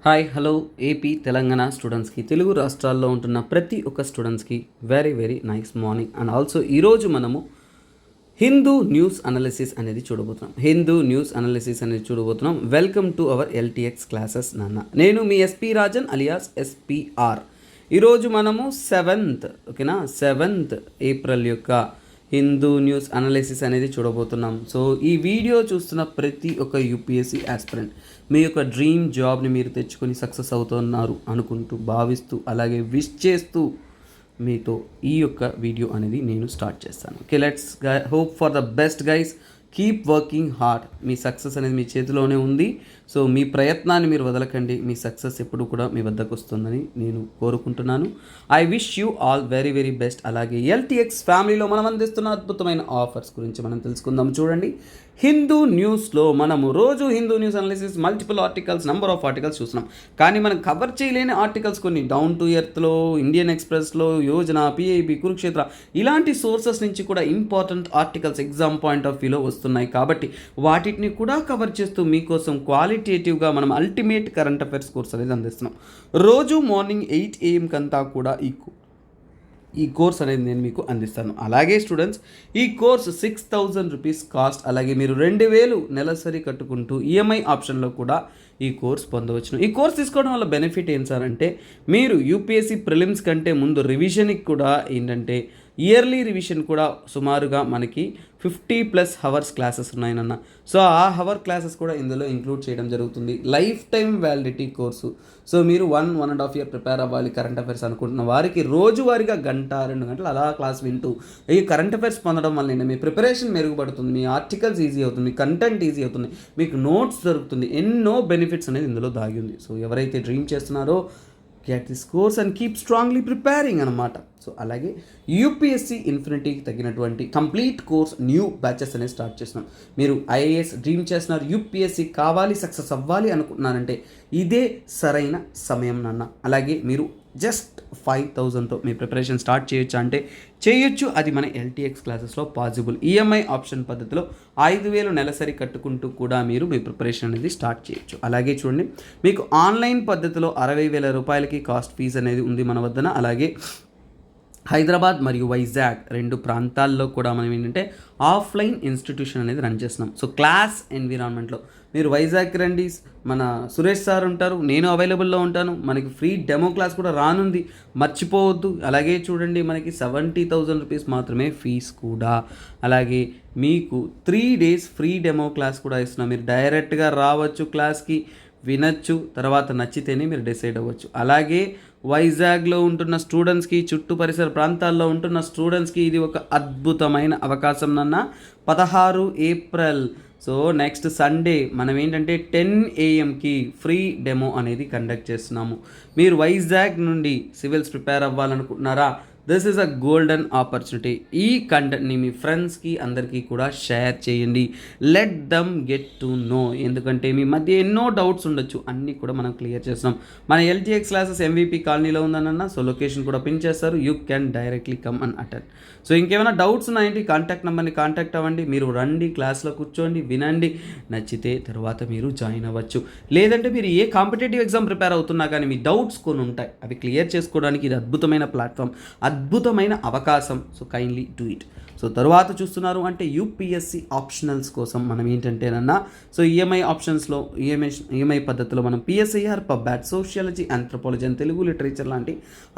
Hi hello AP Telangana స్టూడెంట్స్కి తెలుగు రాష్ట్రాల్లో ఉంటున్న ప్రతి ఒక్క స్టూడెంట్స్కి very very nice morning. And also ఈరోజు మనము హిందూ న్యూస్ అనాలిసిస్ అనేది చూడబోతున్నాం. Welcome to our LTX classes నాన్న. నేను మీ ఎస్పీ రాజన్ అలియాస్ ఎస్పీఆర్. ఈరోజు మనము 7th ఏప్రిల్ యొక్క హిందూ న్యూస్ అనాలిసిస్ అనేది చూడబోతున్నాం. సో ఈ వీడియో చూస్తున్న ప్రతి ఒక్క యూపీఎస్సీ ఆస్పిరెంట్ మీ యొక్క డ్రీమ్ జాబ్ని మీరు తెచ్చుకొని సక్సెస్ అవుతున్నారు అనుకుంటూ భావిస్తూ అలాగే విష్ చేస్తూ మీతో ఈ యొక్క వీడియో అనేది నేను స్టార్ట్ చేస్తాను. Okay, let's hope for the best guys. Keep working hard. Me success అనేది మీ చేతిలోనే ఉంది. సో మీ ప్రయత్నాన్ని మీరు వదలకండి. మీ సక్సెస్ ఎప్పుడు కూడా మీ వద్దకు వస్తుందని నేను కోరుకుంటున్నాను. I wish you all very very best. అలాగే ఎల్టీఎక్స్ ఫ్యామిలీలో మనం అందిస్తున్న అద్భుతమైన ఆఫర్స్ గురించి మనం తెలుసుకుందాం. చూడండి, హిందూ న్యూస్లో మనము రోజు Hindu news analysis multiple articles, number of articles చూస్తున్నాం. కానీ మనం కవర్ చేయలేని ఆర్టికల్స్ కొన్ని డౌన్ టు ఎర్త్లో, ఇండియన్ ఎక్స్ప్రెస్లో, యోజన, పిఐబి, కురుక్షేత్ర ఇలాంటి సోర్సెస్ నుంచి కూడా important articles exam point of వ్యూలో వస్తున్నాయి. కాబట్టి వాటిని కూడా కవర్ చేస్తూ మీకోసం క్వాలిటేటివ్గా మనం అల్టిమేట్ కరెంట్ అఫైర్స్ కోర్స్ అనేది అందిస్తున్నాం. రోజు మార్నింగ్ 8 AM కంతా కూడా ఈ కోర్స్ అనేది నేను మీకు అందిస్తాను. అలాగే స్టూడెంట్స్, ఈ కోర్స్ 6,000 రూపీస్ కాస్ట్. అలాగే మీరు 2,000 నెలసరి కట్టుకుంటూ ఈఎంఐ ఆప్షన్లో కూడా ఈ కోర్స్ పొందవచ్చును. ఈ కోర్స్ తీసుకోవడం వల్ల బెనిఫిట్ ఏం సార్ అంటే, మీరు యూపీఎస్సీ ప్రిలిమ్స్ కంటే ముందు రివిజన్కి కూడా ఏంటంటే ఇయర్లీ రివిజన్ కూడా సుమారుగా మనకి 50+ అవర్స్ క్లాసెస్ ఉన్నాయన్న. సో ఆ హవర్ క్లాసెస్ కూడా ఇందులో ఇంక్లూడ్ చేయడం జరుగుతుంది. Life time validity course. So మీరు 1.5 year ప్రిపేర్ అవ్వాలి కరెంట్ అఫైర్స్ అనుకుంటున్న వారికి రోజువారీగా 1-2 గంటలు అలా క్లాస్ వింటూ ఈ కరెంట్ అఫైర్స్ పొందడం వల్ల మీ ప్రిపరేషన్ మెరుగుపడుతుంది, మీ ఆర్టికల్స్ ఈజీ అవుతుంది, మీ కంటెంట్ ఈజీ అవుతుంది, మీకు నోట్స్ దొరుకుతుంది. ఎన్నో బెనిఫిట్స్ అనేది ఇందులో దాగి ఉంది. సో ఎవరైతే డ్రీమ్ చేస్తున్నారో get this course and keep strongly preparing అనమాట. సో అలాగే యూపీఎస్సీ ఇన్ఫినిటీకి తగినటువంటి కంప్లీట్ కోర్స్ న్యూ బ్యాచెస్ అనేది స్టార్ట్ చేస్తున్నాం. మీరు ఐఏఎస్ డ్రీమ్ చేస్తున్నారు, యూపీఎస్సీ కావాలి, సక్సెస్ అవ్వాలి అనుకుంటున్నారంటే ఇదే సరైన సమయం నాన్న. అలాగే మీరు జస్ట్ 5,000తో మీ ప్రిపరేషన్ స్టార్ట్ చేయొచ్చు అంటే చేయొచ్చు. అది మన ఎల్టీఎక్స్ క్లాసెస్లో పాసిబుల్. ఈఎంఐ ఆప్షన్ పద్ధతిలో 5,000 నెలసరి కట్టుకుంటూ కూడా మీరు మీ ప్రిపరేషన్ అనేది స్టార్ట్ చేయొచ్చు. అలాగే చూడండి, మీకు ఆన్లైన్ పద్ధతిలో 60,000 రూపాయలకి కాస్ట్ ఫీజ్ అనేది ఉంది మన వద్దన. అలాగే హైదరాబాద్ మరియు వైజాగ్ 2 ప్రాంతాల్లో కూడా మనం ఏంటంటే ఆఫ్లైన్ ఇన్స్టిట్యూషన్ అనేది రన్ చేస్తున్నాం. సో క్లాస్ ఎన్విరాన్మెంట్లో మీరు వైజాగ్కి రండి, మన సురేష్ సార్ ఉంటారు, నేను అవైలబుల్లో ఉంటాను. మనకి ఫ్రీ డెమో క్లాస్ కూడా రానుంది, మర్చిపోవద్దు. అలాగే చూడండి, మనకి 70,000 రూపీస్ మాత్రమే ఫీజ్ కూడా. అలాగే మీకు 3 days ఫ్రీ డెమో క్లాస్ కూడా ఇస్తున్నాం. మీరు డైరెక్ట్గా రావచ్చు, క్లాస్కి వినొచ్చు, తర్వాత నచ్చితేనే మీరు డిసైడ్ అవ్వచ్చు. అలాగే వైజాగ్లో ఉంటున్న స్టూడెంట్స్కి, చుట్టూ పరిసర ప్రాంతాల్లో ఉంటున్న స్టూడెంట్స్కి ఇది ఒక అద్భుతమైన అవకాశం నాన్న. 16 ఏప్రిల్, సో నెక్స్ట్ సండే మనం ఏంటంటే 10 AM ఫ్రీ డెమో అనేది కండక్ట్ చేస్తున్నాము. మీరు వైజాగ్ నుండి సివిల్స్ ప్రిపేర్ అవ్వాలనుకుంటున్నారా? This is a golden opportunity. ఈ కంటెంట్ని మీ ఫ్రెండ్స్కి అందరికీ కూడా షేర్ చేయండి. Let them get to know. ఎందుకంటే మీ మధ్య ఎన్నో డౌట్స్ ఉండొచ్చు, అన్నీ కూడా మనం క్లియర్ చేస్తాం. మన ఎల్టీఎక్స్ క్లాసెస్ ఎంవీపీ కాలనీలో ఉందన్న. సో లొకేషన్ కూడా పిన్ చేస్తారు. You can directly come and attend. So ఇంకేమైనా డౌట్స్ ఉన్నాయంటే కాంటాక్ట్ నెంబర్ని కాంటాక్ట్ అవ్వండి. మీరు రండి, క్లాస్లో కూర్చోండి, వినండి, నచ్చితే తర్వాత మీరు జాయిన్ అవ్వచ్చు. లేదంటే మీరు ఏ కాంపిటేటివ్ ఎగ్జామ్ ప్రిపేర్ అవుతున్నా కానీ మీ డౌట్స్ కొన్ని ఉంటాయి, అవి క్లియర్ చేసుకోవడానికి ఇది అద్భుతమైన ప్లాట్ఫామ్, అద్భుతమైన అవకాశం. So kindly do it. So తర్వాత చూస్తున్నారు అంటే యూపీఎస్సీ ఆప్షనల్స్ కోసం మనం ఏంటంటేనన్నా, సో ఈఎంఐ ఆప్షన్స్లో ఈఎంఐ పద్ధతిలో మనం PSIR, pub ad, sociology, anthropology and Telugu literature లాంటి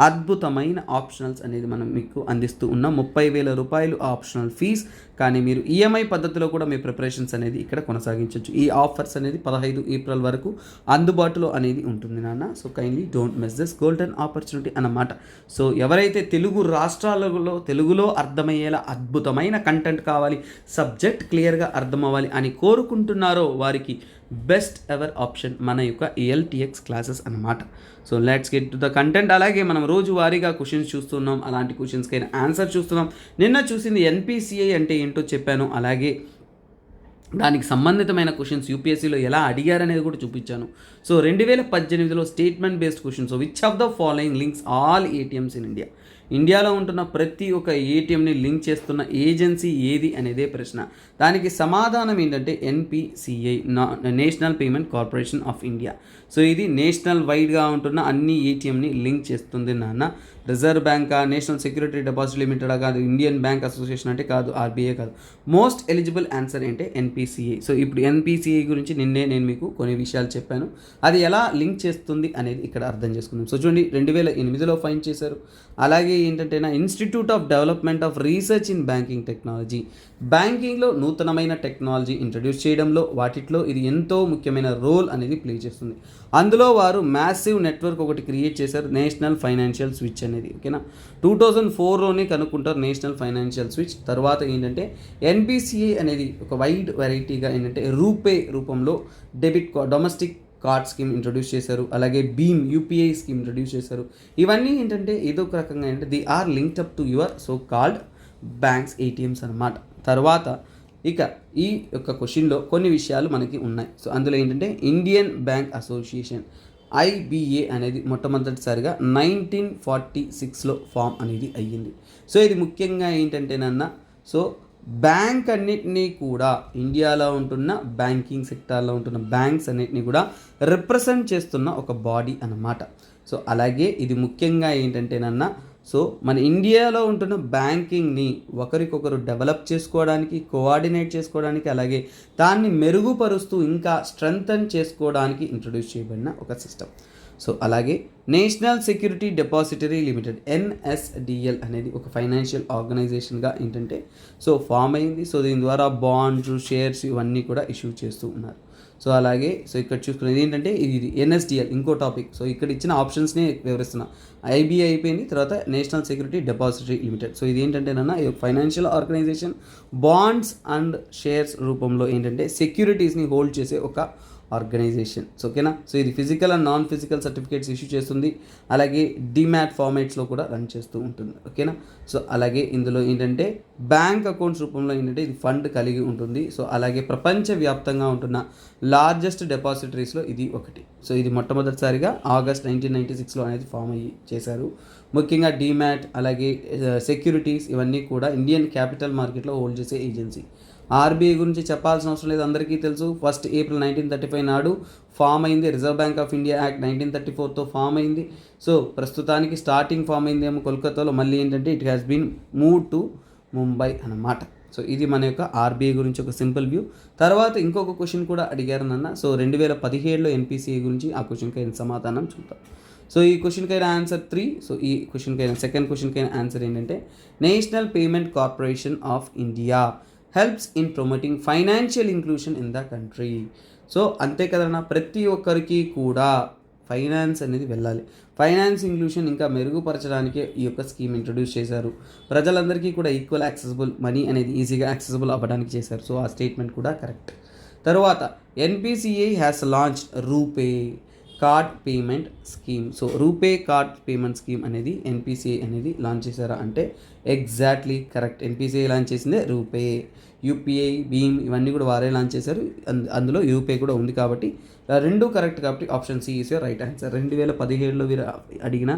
అద్భుతమైన ఆప్షనల్స్ అనేది మనం మీకు అందిస్తూ ఉన్నాం. 30,000 రూపాయలు ఆప్షనల్ ఫీజ్. కానీ మీరు ఈఎంఐ పద్ధతిలో కూడా మీ ప్రిపరేషన్స్ అనేది ఇక్కడ కొనసాగించవచ్చు. ఈ ఆఫర్స్ అనేది 15 ఏప్రిల్ వరకు అందుబాటులో అనేది ఉంటుంది నాన్న. So kindly don't miss this golden opportunity అన్నమాట. సో ఎవరైతే తెలుగు రాష్ట్రాలలో తెలుగులో అర్థమయ్యేలా అద్భుతమైన కంటెంట్ కావాలి, సబ్జెక్ట్ క్లియర్గా అర్థం అవ్వాలి అని కోరుకుంటున్నారో వారికి బెస్ట్ ఎవర్ ఆప్షన్ మన యొక్క ఎల్టీఎక్స్ క్లాసెస్ అన్నమాట. So let's get to the content. అలాగే మనం రోజువారీగా క్వశ్చన్స్ చూస్తున్నాం, అలాంటి క్వశ్చన్స్కైనా ఆన్సర్ చూస్తున్నాం. నిన్న చూసింది ఎన్పిసిఐ అంటే ఏంటో చెప్పాను. అలాగే దానికి సంబంధితమైన క్వశ్చన్స్ యూపీఎస్సీలో ఎలా అడిగారనేది కూడా చూపించాను. సో 2018లో statement based questions. Which of the following links all ATMs in India? ఇండియాలో ఉంటున్న ప్రతి ఒక్క ఏటీఎంని లింక్ చేస్తున్న ఏజెన్సీ ఏది అనేదే ప్రశ్న. దానికి సమాధానం ఏంటంటే NPCI, national payment corporation of India. So ఇది నేషనల్ వైడ్గా ఉంటున్న అన్ని ఏటీఎంని లింక్ చేస్తుంది నాన్న. రిజర్వ్ బ్యాంకా, నేషనల్ సెక్యూరిటీ డిపాజిట్ లిమిటెడా కాదు, ఇండియన్ బ్యాంక్ అసోసియేషన్ అంటే కాదు, ఆర్బీఐ కాదు. మోస్ట్ ఎలిజిబుల్ ఆన్సర్ ఏంటే ఎన్పిసిఐ. సో ఇప్పుడు ఎన్పిసిఐ గురించి నేను మీకు కొన్ని విషయాలు చెప్పాను. అది ఎలా లింక్ చేస్తుంది అనేది ఇక్కడ అర్థం చేసుకుందాం. సో చూడండి, 2008లో ఫైన్ చేశారు. అలాగే ఏంటంటే institute of development of research in banking technology, బ్యాంకింగ్లో నూతనమైన టెక్నాలజీ ఇంట్రడ్యూస్ చేయడంలో వాటిలో ఇది ఎంతో ముఖ్యమైన రోల్ అనేది ప్లే చేస్తుంది. అందులో వారు మ్యాసివ్ నెట్వర్క్ ఒకటి క్రియేట్ చేశారు, నేషనల్ ఫైనాన్షియల్ స్విచ్ అనేది. ఓకేనా, 2004లోనే కనుక్కుంటారు నేషనల్ ఫైనాన్షియల్ స్విచ్. తర్వాత ఏంటంటే ఎన్పిసిఐ అనేది ఒక వైడ్ వెరైటీగా ఏంటంటే రూపే రూపంలో debit domestic card scheme introduce చేశారు. అలాగే భీమ్ యూపీఐ స్కీమ్ ఇంట్రడ్యూస్ చేశారు. ఇవన్నీ ఏంటంటే ఏదో ఒక రకంగా ఏంటంటే they are linked up to your so called banks ATMs అనమాట. తర్వాత ఇక ఈ యొక్క క్వశ్చన్లో కొన్ని విషయాలు మనకి ఉన్నాయి. సో అందులో ఏంటంటే ఇండియన్ బ్యాంక్ అసోసియేషన్ ఐబిఏ అనేది మొట్టమొదటిసారిగా 1946లో ఫామ్ అనేది అయ్యింది. సో ఇది ముఖ్యంగా ఏంటంటేనన్న సో బ్యాంక్ అన్నిటినీ కూడా ఇండియాలో ఉంటున్న బ్యాంకింగ్ సెక్టార్లో ఉంటున్న బ్యాంక్స్ అన్నిటినీ కూడా రిప్రజెంట్ చేస్తున్న ఒక బాడీ అన్నమాట. సో అలాగే ఇది ముఖ్యంగా ఏంటంటేనన్నా సో మన ఇండియాలో ఉంటున్న బ్యాంకింగ్ని ఒకరికొకరు డెవలప్ చేసుకోవడానికి, కోఆర్డినేట్ చేసుకోవడానికి, అలాగే దాన్ని మెరుగుపరుస్తూ ఇంకా స్ట్రెంగ్తన్ చేసుకోవడానికి ఇంట్రడ్యూస్ చేయబడిన ఒక సిస్టమ్. సో అలాగే national security depository limited NSDL అనేది ఒక ఫైనాన్షియల్ ఆర్గనైజేషన్గా ఏంటంటే సో ఫామ్ అయింది. సో దీని ద్వారా బాండ్స్, షేర్స్ ఇవన్నీ కూడా ఇష్యూ చేస్తూ ఉన్నారు. సో అలాగే సో ఇక్కడ చూసుకునేది ఏంటంటే ఇది ఎన్ఎస్డిఎల్ ఇంకో టాపిక్. సో ఇక్కడ ఇచ్చిన ఆప్షన్స్ని వివరిస్తున్నా. ఐబీఐ అయిపోయింది, తర్వాత national security depository limited. So ఇది ఏంటంటేనన్నా ఈ financial organization bonds and shares రూపంలో ఏంటంటే సెక్యూరిటీస్ని హోల్డ్ చేసే ఒక ఆర్గనైజేషన్. సో ఓకేనా, సో ఇది physical and non physical certificates issue చేస్తుంది. అలాగే డిమాట్ ఫార్మేట్స్లో కూడా రన్ చేస్తూ ఉంటుంది. ఓకేనా, సో అలాగే ఇందులో ఏంటంటే బ్యాంక్ అకౌంట్స్ రూపంలో ఏంటంటే ఇది ఫండ్ కలిగి ఉంటుంది. సో అలాగే ప్రపంచవ్యాప్తంగా ఉంటున్న లార్జెస్ట్ డిపాజిటరీస్లో ఇది ఒకటి. సో ఇది మొట్టమొదటిసారిగా ఆగస్ట్ 1996లో అనేది ఫామ్ అయ్యి చేశారు. ముఖ్యంగా డిమాట్ అలాగే సెక్యూరిటీస్ ఇవన్నీ కూడా ఇండియన్ క్యాపిటల్ మార్కెట్లో హోల్డ్ చేసే ఏజెన్సీ. ఆర్బీఐ గురించి చెప్పాల్సిన అవసరం లేదు, అందరికీ తెలుసు. 1 ఏప్రిల్ 1935 నాడు ఫామ్ అయింది. Reserve Bank of India Act 1934తో ఫామ్ అయింది. సో ప్రస్తుతానికి స్టార్టింగ్ ఫామ్ అయిందేమో కోల్కతాలో, మళ్ళీ ఏంటంటే it has been move to Mumbai అన్నమాట. సో ఇది మన యొక్క ఆర్బీఐ గురించి ఒక సింపుల్ వ్యూ. తర్వాత ఇంకొక క్వశ్చన్ కూడా అడిగారు నన్న. సో 2017లో ఎన్పిసిఐ గురించి ఆ క్వశ్చన్కి అయిన సమాధానం చూద్దాం. సో ఈ క్వశ్చన్కైనా ఆన్సర్ 3. సో ఈ క్వశ్చన్కైనా సెకండ్ క్వశ్చన్కైనా ఆన్సర్ ఏంటంటే national payment corporation of India helps in promoting financial inclusion in the country. So అంతే కదన్నా, ప్రతి ఒక్కరికి కూడా ఫైనాన్స్ అనేది వెళ్ళాలి. ఫైనాన్స్ ఇంక్లూషన్ ఇంకా మెరుగుపరచడానికే ఈ యొక్క స్కీమ్ ఇంట్రడ్యూస్ చేశారు. ప్రజలందరికీ కూడా ఈక్వల్ యాక్సెసిబుల్ మనీ అనేది ఈజీగా యాక్సెసిబుల్ అవ్వడానికి చేశారు. సో ఆ స్టేట్మెంట్ కూడా కరెక్ట్. తర్వాత NPCI has launch RuPay card payment scheme. So RuPay card payment scheme అనేది ఎన్పిసిఐ అనేది లాంచ్ చేశారా అంటే ఎగ్జాక్ట్లీ కరెక్ట్. ఎన్పిసిఐ లాంచ్ చేసిందే రూపే. యూపీఐ, భీమ్ ఇవన్నీ కూడా వారే లాంచ్ చేశారు. అందులో యూపే కూడా ఉంది కాబట్టి రెండు కరెక్ట్. కాబట్టి option C is your right answer. 2017లో వీరు అడిగిన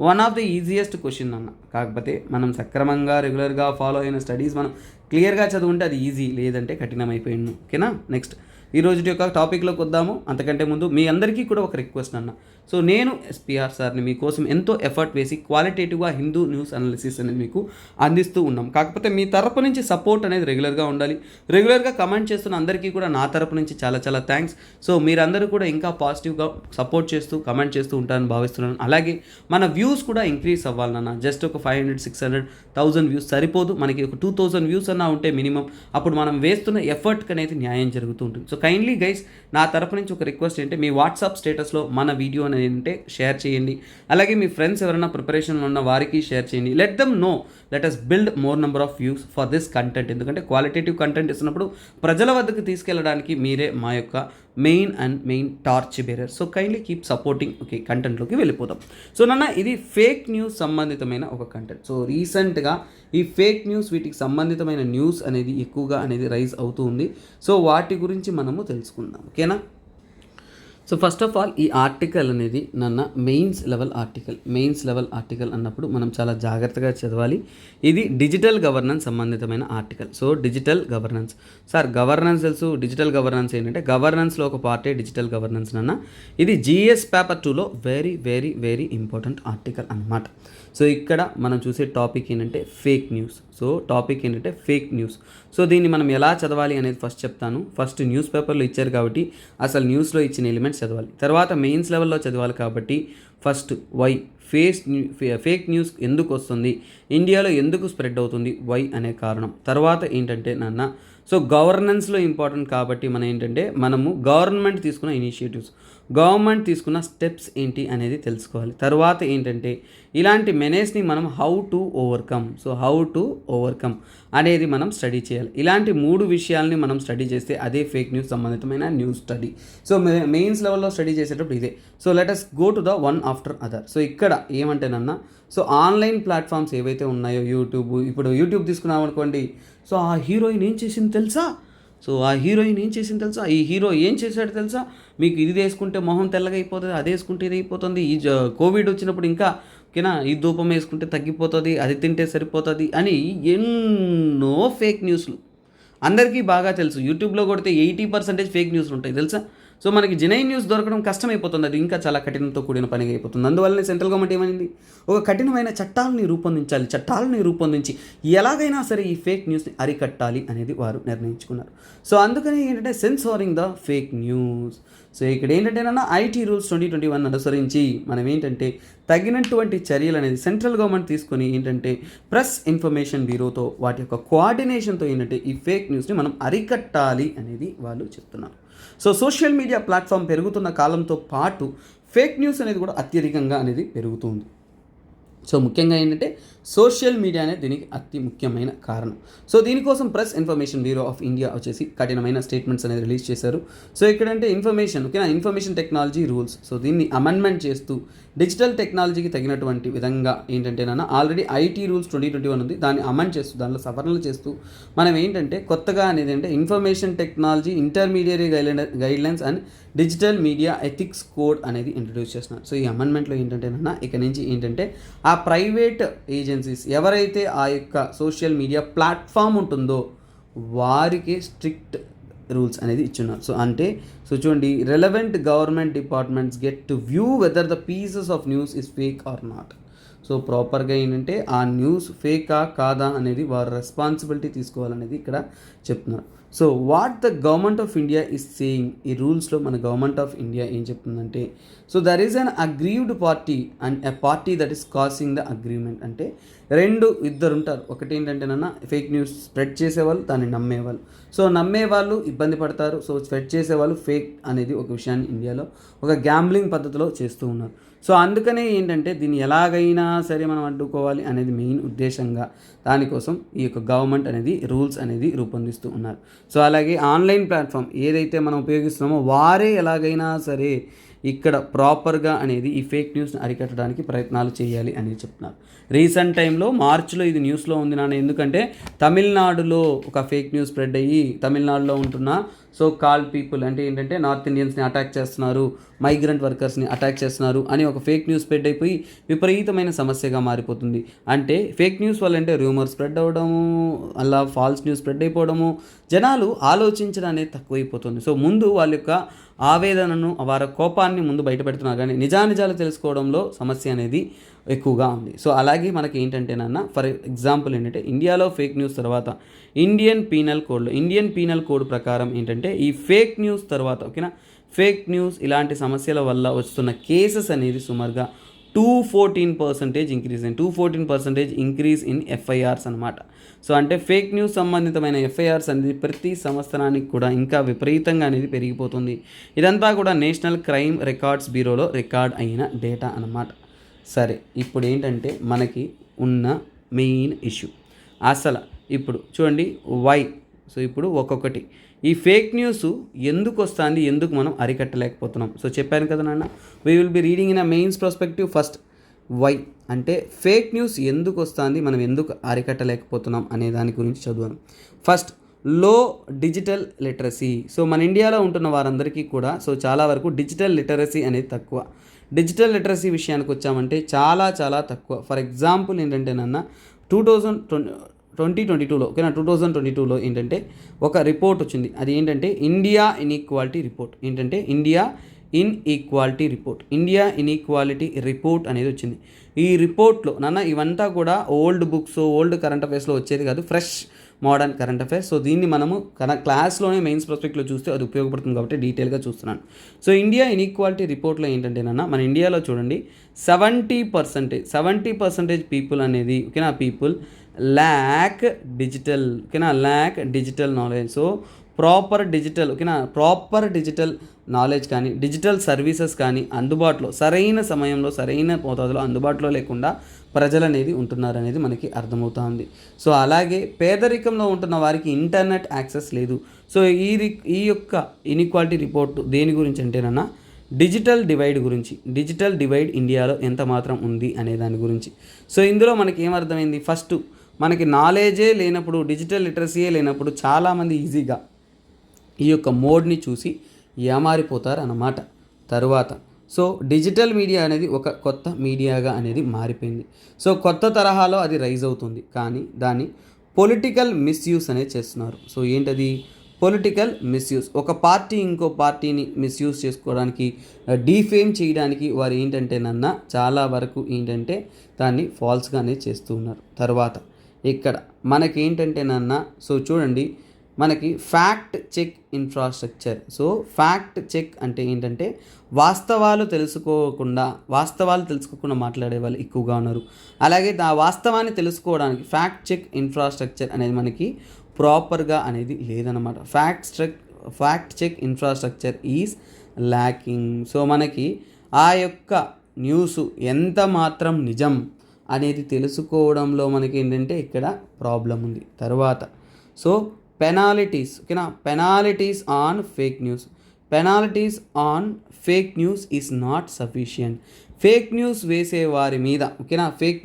one of the easiest question అన్న. కాకపోతే మనం సక్రమంగా రెగ్యులర్గా ఫాలో అయిన స్టడీస్ మనం క్లియర్గా చదువుంటే అది ఈజీ, లేదంటే కఠినమైపోయింది. ఓకేనా, నెక్స్ట్ ఈ రోజు యొక్క టాపిక్లోకి వద్దాము. అంతకంటే ముందు మీ అందరికీ కూడా ఒక రిక్వెస్ట్ అన్న. సో నేను ఎస్పీఆర్ సార్ని మీకోసం ఎంతో ఎఫర్ట్ వేసి క్వాలిటేటివ్గా హిందూ న్యూస్ అనాలిసిస్ అనేది మీకు అందిస్తూ ఉన్నాం. కాకపోతే మీ తరపు నుంచి సపోర్ట్ అనేది రెగ్యులర్గా ఉండాలి. రెగ్యులర్గా కమెంట్ చేస్తున్న అందరికీ కూడా నా తరపు నుంచి చాలా చాలా థ్యాంక్స్. సో మీరందరూ కూడా ఇంకా పాజిటివ్గా సపోర్ట్ చేస్తూ కమెంట్ చేస్తూ ఉంటారని భావిస్తున్నాను. అలాగే మన వ్యూస్ కూడా ఇంక్రీజ్ అవ్వాలన్న. జస్ట్ ఒక 500, 600, 1000 వ్యూస్ సరిపోదు. మనకి ఒక 2000 వ్యూస్ అన్నా ఉంటే మినిమం, అప్పుడు మనం వేస్తున్న ఎఫర్ట్కి అనేది న్యాయం జరుగుతూ ఉంటుంది. సో కైండ్లీ గైస్, నా తరపు నుంచి ఒక రిక్వెస్ట్ ఏంటంటే మీ వాట్సాప్ స్టేటస్లో మన వీడియో అనేది ఉంటే షేర్ చేయండి. అలాగే మీ ఫ్రెండ్స్ ఎవరైనా ప్రిపరేషన్లో ఉన్న వారికి షేర్ చేయండి. Let them know, let us build more number of views for this content. ఎందుకంటే క్వాలిటేటివ్ కంటెంట్ ఇస్తున్నప్పుడు ప్రజల వద్దకు తీసుకెళ్ళడానికి మీరే మా యొక్క main torch bearer. So kindly keep supporting. Okay, కంటెంట్లోకి వెళ్ళిపోతాం. సో నాన్న, ఇది ఫేక్ న్యూస్ సంబంధితమైన ఒక కంటెంట్. సో రీసెంట్గా ఈ ఫేక్ న్యూస్, వీటికి సంబంధితమైన న్యూస్ అనేది ఎక్కువగా అనేది రైజ్ అవుతూ ఉంది. సో వాటి గురించి మనము తెలుసుకుందాం. ఓకేనా. సో ఫస్ట్ ఆఫ్ ఆల్ ఈ ఆర్టికల్ అనేది నన్న మెయిన్స్ లెవెల్ ఆర్టికల్ అన్నప్పుడు మనం చాలా జాగ్రత్తగా చదవాలి. ఇది డిజిటల్ గవర్నెన్స్ సంబంధితమైన article. So digital governance, sir governance తెలుసు, డిజిటల్ గవర్నెన్స్ ఏంటంటే గవర్నెన్స్లో ఒక పార్టే డిజిటల్ గవర్నెన్స్ నన్న. ఇది జిఎస్ పేపర్ 2లో very very very important article అన్నమాట. సో ఇక్కడ మనం చూసే టాపిక్ ఏంటంటే ఫేక్ న్యూస్. సో దీన్ని మనం ఎలా చదవాలి అనేది ఫస్ట్ చెప్తాను. ఫస్ట్ న్యూస్ పేపర్లో ఇచ్చారు కాబట్టి అసలు న్యూస్లో ఇచ్చిన ఎలిమెంట్స్ చదవాలి. తర్వాత మెయిన్స్ లెవెల్లో చదవాలి కాబట్టి ఫస్ట్ వై ఫేక్ న్యూస్ ఎందుకు వస్తుంది, ఇండియాలో ఎందుకు స్ప్రెడ్ అవుతుంది, వై అనే కారణం. తర్వాత ఏంటంటే నాన్న సో గవర్నెన్స్లో ఇంపార్టెంట్ కాబట్టి మనము గవర్నమెంట్ తీసుకున్న స్టెప్స్ ఏంటి అనేది తెలుసుకోవాలి. తర్వాత ఏంటంటే ఇలాంటి మెనేజ్ని మనం హౌ టు ఓవర్కమ్ అనేది మనం స్టడీ చేయాలి. ఇలాంటి 3 విషయాల్ని మనం స్టడీ చేస్తే అదే ఫేక్ న్యూస్ సంబంధితమైన న్యూస్ స్టడీ. సో మెయిన్స్ లెవెల్లో స్టడీ చేసేటప్పుడు ఇదే. So let us go to the one after other. So ఇక్కడ ఏమంటేనన్నా సో ఆన్లైన్ ప్లాట్ఫామ్స్ ఏవైతే ఉన్నాయో ఇప్పుడు యూట్యూబ్ తీసుకున్నాం అనుకోండి. సో ఆ హీరోయిన్ ఏం చేసింది తెలుసా, ఈ హీరో ఏం చేశాడు తెలుసా, మీకు ఇది వేసుకుంటే మొహం తెల్లగా అయిపోతుంది, అది వేసుకుంటే ఇది అయిపోతుంది, ఈ కోవిడ్ వచ్చినప్పుడు ఇంకా ఓకేనా ఈ ధూపం వేసుకుంటే తగ్గిపోతుంది, అది తింటే సరిపోతుంది అని ఎన్నో ఫేక్ న్యూస్లు అందరికీ బాగా తెలుసు. యూట్యూబ్లో కొడితే 80% ఫేక్ న్యూస్లు ఉంటాయి తెలుసా. సో మనకి జెన్యూన్ న్యూస్ దొరకడం కష్టమైపోతుంది, అది ఇంకా చాలా కఠినంతో కూడిన పనిగా అయిపోతుంది. అందువల్లనే సెంట్రల్ గవర్నమెంట్ ఏమైంది, ఒక కఠినమైన చట్టాలని రూపొందించి ఎలాగైనా సరే ఈ ఫేక్ న్యూస్ని అరికట్టాలి అనేది వారు నిర్ణయించుకున్నారు. సో అందుకని ఏంటంటే censoring the fake news. So ఇక్కడ ఏంటంటేనన్నా ఐటీ రూల్స్ 2021 అనుసరించి మనం ఏంటంటే తగినటువంటి చర్యలు అనేది సెంట్రల్ గవర్నమెంట్ తీసుకొని ఏంటంటే ప్రెస్ ఇన్ఫర్మేషన్ బ్యూరోతో వాటి యొక్క కోఆర్డినేషన్తో ఏంటంటే ఈ ఫేక్ న్యూస్ని మనం అరికట్టాలి అనేది వాళ్ళు చెప్తున్నారు. సో సోషల్ మీడియా ప్లాట్ఫామ్ పెరుగుతున్న కాలంతో పాటు ఫేక్ న్యూస్ అనేది కూడా అత్యధికంగా అనేది పెరుగుతుంది. సో ముఖ్యంగా ఏంటంటే సోషల్ మీడియా అనేది దీనికి అతి ముఖ్యమైన కారణం. సో దీనికోసం Press Information Bureau of India వచ్చేసి కఠినమైన స్టేట్మెంట్స్ అనేది రిలీజ్ చేశారు. సో ఇక్కడంటే ఇన్ఫర్మేషన్ టెక్నాలజీ రూల్స్, సో దీన్ని అమెండ్మెంట్ చేస్తూ డిజిటల్ టెక్నాలజీకి తగినటువంటి విధంగా ఏంటంటేనా ఆల్రెడీ ఐటీ రూల్స్ 2021 ఉంది, దాన్ని అమెండ్ చేస్తూ దానిలో సవరణలు చేస్తూ మనం ఏంటంటే కొత్తగా అనేది అంటే information technology intermediary guidelines and digital media ethics code అనేది ఇంట్రడ్యూస్ చేస్తున్నారు. సో ఈ అమెండ్మెంట్లో ఏంటంటేనా ఇక నుంచి ఏంటంటే ఆ ప్రైవేట్ ఏజెన్సీస్ ఎవరైతే ఆ యొక్క సోషల్ మీడియా ప్లాట్ఫామ్ ఉంటుందో వారికి స్ట్రిక్ట్ రూల్స్ అనేది ఇచ్చున్నారు. సో చూడండి, relevant government departments get to view whether the pieces of news is fake are not. So ప్రాపర్గా ఏంటంటే ఆ న్యూస్ ఫేకా కాదా అనేది వారు రెస్పాన్సిబిలిటీ తీసుకోవాలనేది ఇక్కడ చెప్తున్నారు. So what the government of India is saying, ఈ రూల్స్లో మన గవర్నమెంట్ ఆఫ్ ఇండియా ఏం చెప్తుందంటే so there is an aggrieved party and a party that is causing the agreement. అంటే ఇద్దరు ఉంటారు. ఒకటి ఏంటంటేనన్నా ఫేక్ న్యూస్ స్ప్రెడ్ చేసేవాళ్ళు, దాన్ని నమ్మేవాళ్ళు. సో నమ్మేవాళ్ళు ఇబ్బంది పడతారు, సో స్ప్రెడ్ చేసేవాళ్ళు ఫేక్ అనేది ఒక విషయాన్ని ఇండియాలో ఒక గ్యాంబ్లింగ్ పద్ధతిలో చేస్తూ ఉన్నారు. సో అందుకనే ఏంటంటే దీన్ని ఎలాగైనా సరే మనం అడ్డుకోవాలి అనేది మెయిన్ ఉద్దేశంగా దానికోసం ఈ యొక్క గవర్నమెంట్ అనేది రూల్స్ అనేది రూపొందిస్తూ ఉన్నారు. సో అలాగే ఆన్లైన్ ప్లాట్ఫామ్ ఏదైతే మనం ఉపయోగిస్తున్నామో వారే ఎలాగైనా సరే ఇక్కడ ప్రాపర్గా అనేది ఈ ఫేక్ న్యూస్ని అరికట్టడానికి ప్రయత్నాలు చేయాలి అనేది చెప్తున్నారు. రీసెంట్ టైంలో మార్చిలో ఇది న్యూస్లో ఉంది నాన్న, ఎందుకంటే తమిళనాడులో ఒక ఫేక్ న్యూస్ స్ప్రెడ్ అయ్యి తమిళనాడులో ఉంటున్న సో కాల్ పీపుల్ అంటే ఏంటంటే నార్త్ ఇండియన్స్ని అటాక్ చేస్తున్నారు, మైగ్రెంట్ వర్కర్స్ని అటాక్ చేస్తున్నారు అని ఒక ఫేక్ న్యూస్ స్ప్రెడ్ అయిపోయి విపరీతమైన సమస్యగా మారిపోతుంది. అంటే ఫేక్ న్యూస్ వల్ల అంటే రూమర్ స్ప్రెడ్ అవ్వడము, అలా ఫాల్స్ న్యూస్ స్ప్రెడ్ అయిపోవడము, జనాలు ఆలోచించడం అనేది తక్కువైపోతుంది. సో ముందు వాళ్ళ యొక్క ఆవేదనను వారి కోపాన్ని ముందు బయటపెడుతున్నారు, కానీ నిజాలు తెలుసుకోవడంలో సమస్య అనేది ఎక్కువగా ఉంది. సో అలాగే మనకి ఏంటంటేనన్నా ఫర్ ఎగ్జాంపుల్ ఏంటంటే ఇండియాలో ఫేక్ న్యూస్ తర్వాత ఇండియన్ పీనల్ కోడ్ ప్రకారం ఏంటంటే ఈ ఫేక్ న్యూస్ తర్వాత ఫేక్ న్యూస్ ఇలాంటి సమస్యల వల్ల వస్తున్న కేసెస్ అనేది సుమారుగా 214% ఇంక్రీజ్ ఇన్ ఎఫ్ఐఆర్స్ అనమాట. సో అంటే ఫేక్ న్యూస్ సంబంధితమైన ఎఫ్ఐఆర్స్ అనేది ప్రతి సంవత్సరానికి కూడా ఇంకా విపరీతంగా అనేది పెరిగిపోతుంది. ఇదంతా కూడా నేషనల్ క్రైమ్ రికార్డ్స్ బ్యూరోలో రికార్డ్ అయిన డేటా అన్నమాట. సరే, ఇప్పుడు ఏంటంటే మనకి ఉన్న మెయిన్ ఇష్యూ అసలు ఇప్పుడు చూడండి వై. సో ఇప్పుడు ఒక్కొక్కటి ఈ ఫేక్ న్యూస్ ఎందుకు వస్తుంది, ఎందుకు మనం అరికట్టలేకపోతున్నాం. సో చెప్పాను కదా నాన్న, we will be reading in a mains perspective. First why అంటే ఫేక్ న్యూస్ ఎందుకు వస్తుంది, మనం ఎందుకు అరికట్టలేకపోతున్నాం అనే దాని గురించి చదువుదాం. ఫస్ట్ లో డిజిటల్ లిటరసీ. సో మన ఇండియాలో ఉంటున్న వారందరికీ కూడా సో చాలా వరకు డిజిటల్ లిటరసీ అనేది తక్కువ. డిజిటల్ లిటరసీ విషయానికి వచ్చామంటే చాలా చాలా తక్కువ. ఫర్ ఎగ్జాంపుల్ ఏంటంటే నన్న 2022లో ఓకేనా 2022లో ఏంటంటే ఒక రిపోర్ట్ వచ్చింది. అది ఏంటంటే ఇండియా ఇన్ఈక్వాలిటీ రిపోర్ట్. ఏంటంటే ఇండియా ఇన్ఈక్వాలిటీ రిపోర్ట్ అనేది వచ్చింది. ఈ రిపోర్ట్లో ఇవంతా కూడా ఓల్డ్ బుక్స్, ఓల్డ్ కరెంట్ అఫైర్స్లో వచ్చేది కాదు, fresh modern current affairs. So దీన్ని మనము క్లాస్లోనే మెయిన్స్ ప్రాస్పెక్ట్లో చూస్తే అది ఉపయోగపడుతుంది కాబట్టి డీటెయిల్గా చూస్తున్నాను. సో ఇండియా ఇన్ఈక్వాలిటీ రిపోర్ట్లో ఏంటంటే మన ఇండియాలో చూడండి 70% పీపుల్ అనేది ఓకేనా people lakh digital knowledge. So proper digital knowledge కానీ డిజిటల్ సర్వీసెస్ కానీ అందుబాటులో సరైన సమయంలో సరైన మోతాదులో అందుబాటులో లేకుండా ప్రజలు అనేది ఉంటున్నారనేది మనకి అర్థమవుతుంది. సో అలాగే పేదరికంలో ఉంటున్న వారికి ఇంటర్నెట్ యాక్సెస్ లేదు. సో ఈ యొక్క ఇన్ఈక్వాలిటీ రిపోర్ట్ దేని గురించి అంటేనన్నా డిజిటల్ డివైడ్ ఇండియాలో ఎంత మాత్రం ఉంది అనే దాని గురించి. సో ఇందులో మనకి ఏమర్థమైంది, ఫస్ట్ మనకి నాలెడ్జే లేనప్పుడు, డిజిటల్ లిటరసీయే లేనప్పుడు చాలామంది ఈజీగా ఈ యొక్క మోడ్ని చూసి ఏమారిపోతారు అన్నమాట. తరువాత సో డిజిటల్ మీడియా అనేది ఒక కొత్త మీడియాగా అనేది మారిపోయింది. సో కొత్త తరహాలో అది రైజ్ అవుతుంది, కానీ దాన్ని పొలిటికల్ మిస్యూస్ అనేది చేస్తున్నారు. సో ఏంటది పొలిటికల్ మిస్యూస్? ఒక పార్టీ ఇంకో పార్టీని మిస్యూజ్ చేసుకోవడానికి, డీఫేమ్ చేయడానికి వారు ఏంటంటే చాలా వరకు ఏంటంటే దాన్ని ఫాల్స్గానే చేస్తూ ఉన్నారు. తర్వాత ఇక్కడ మనకేంటంటే సో చూడండి మనకి fact check infrastructure. So fact check అంటే ఏంటంటే వాస్తవాలు తెలుసుకోకుండా మాట్లాడే వాళ్ళు ఎక్కువగా ఉన్నారు. అలాగే ఆ వాస్తవాన్ని తెలుసుకోవడానికి ఫ్యాక్ట్ చెక్ ఇన్ఫ్రాస్ట్రక్చర్ అనేది మనకి ప్రాపర్గా అనేది లేదన్నమాట. Fact check infrastructure is lacking. So మనకి ఆ యొక్క న్యూస్ ఎంత మాత్రం నిజం అనేది తెలుసుకోవడంలో మనకి ఏంటంటే ఇక్కడ ప్రాబ్లం ఉంది. తర్వాత so penalties on fake news is not sufficient. Fake news వేసే వారి మీద ఫేక్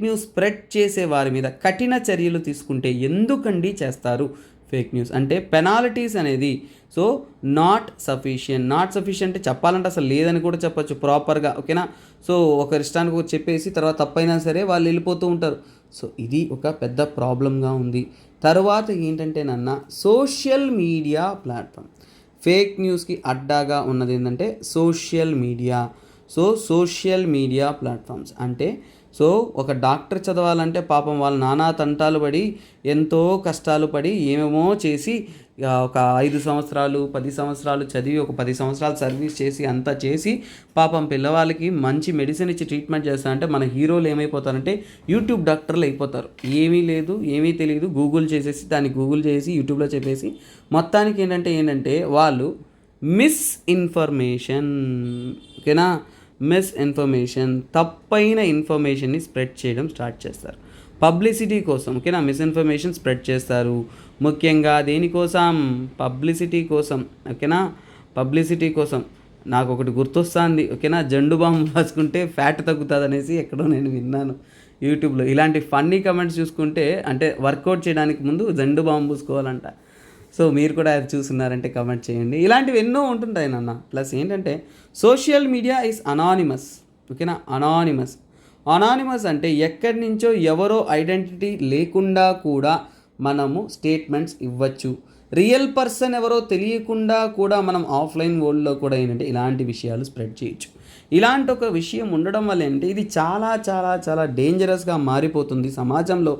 న్యూస్ స్ప్రెడ్ చేసే వారి మీద కఠిన చర్యలు తీసుకుంటే ఎందుకండి చేస్తారు ఫేక్ న్యూస్ అంటే పెనాలిటీస్ అనేది. సో నాట్ సఫిషియంట్ చెప్పాలంటే అసలు లేదని కూడా చెప్పచ్చు ప్రాపర్గా ఓకేనా. సో ఒక ఇష్టానికి చెప్పేసి తర్వాత తప్పైనా సరే వాళ్ళు వెళ్ళిపోతూ ఉంటారు. సో ఇది ఒక పెద్ద ప్రాబ్లంగా ఉంది. తర్వాత ఏంటంటే సోషల్ మీడియా ప్లాట్ఫామ్ ఫేక్ న్యూస్కి అడ్డాగా ఉన్నది ఏంటంటే సోషల్ మీడియా ప్లాట్ఫామ్స్ అంటే సో ఒక డాక్టర్ చదవాలంటే పాపం వాళ్ళు నానా తంటాలు పడి ఎంతో కష్టాలు పడి ఏమేమో చేసి ఒక 5 సంవత్సరాలు 10 సంవత్సరాలు చదివి ఒక 10 సంవత్సరాలు సర్వీస్ చేసి అంతా చేసి పాపం పిల్లవాళ్ళకి మంచి మెడిసిన్ ఇచ్చి ట్రీట్మెంట్ చేస్తారంటే మన హీరోలు ఏమైపోతారంటే యూట్యూబ్ డాక్టర్లు అయిపోతారు. ఏమీ తెలియదు గూగుల్ చేసి యూట్యూబ్లో చెప్పేసి మొత్తానికి ఏంటంటే వాళ్ళు మిస్ఇన్ఫర్మేషన్ తప్పైన ఇన్ఫర్మేషన్ని స్ప్రెడ్ చేయడం స్టార్ట్ చేస్తారు పబ్లిసిటీ కోసం మిస్ఇన్ఫర్మేషన్ స్ప్రెడ్ చేస్తారు. ముఖ్యంగా దేనికోసం? పబ్లిసిటీ కోసం నాకు ఒకటి గుర్తొస్తుంది జండు బాంబు రాసుకుంటే ఫ్యాట్ తగ్గుతుంది అనేసి ఎక్కడో నేను విన్నాను యూట్యూబ్లో. ఇలాంటి ఫన్నీ కమెంట్స్ చూసుకుంటే అంటే వర్కౌట్ చేయడానికి ముందు జండు బాంబు పూసుకోవాలంట. సో మీరు కూడా అది చూస్తున్నారంటే కమెంట్ చేయండి. ఇలాంటివి ఎన్నో ఉంటుంటాయి ప్లస్ ఏంటంటే social media is anonymous. Anonymous అంటే ఎక్కడి నుంచో ఎవరో ఐడెంటిటీ లేకుండా కూడా మనము స్టేట్మెంట్స్ ఇవ్వచ్చు. రియల్ పర్సన్ ఎవరో తెలియకుండా కూడా మనం ఆఫ్లైన్ వరల్డ్లో కూడా ఏంటంటే ఇలాంటి విషయాలు స్ప్రెడ్ చేయొచ్చు. ఇలాంటి ఒక విషయం ఉండడం వల్ల ఏంటంటే ఇది చాలా చాలా చాలా డేంజరస్గా మారిపోతుంది సమాజంలో.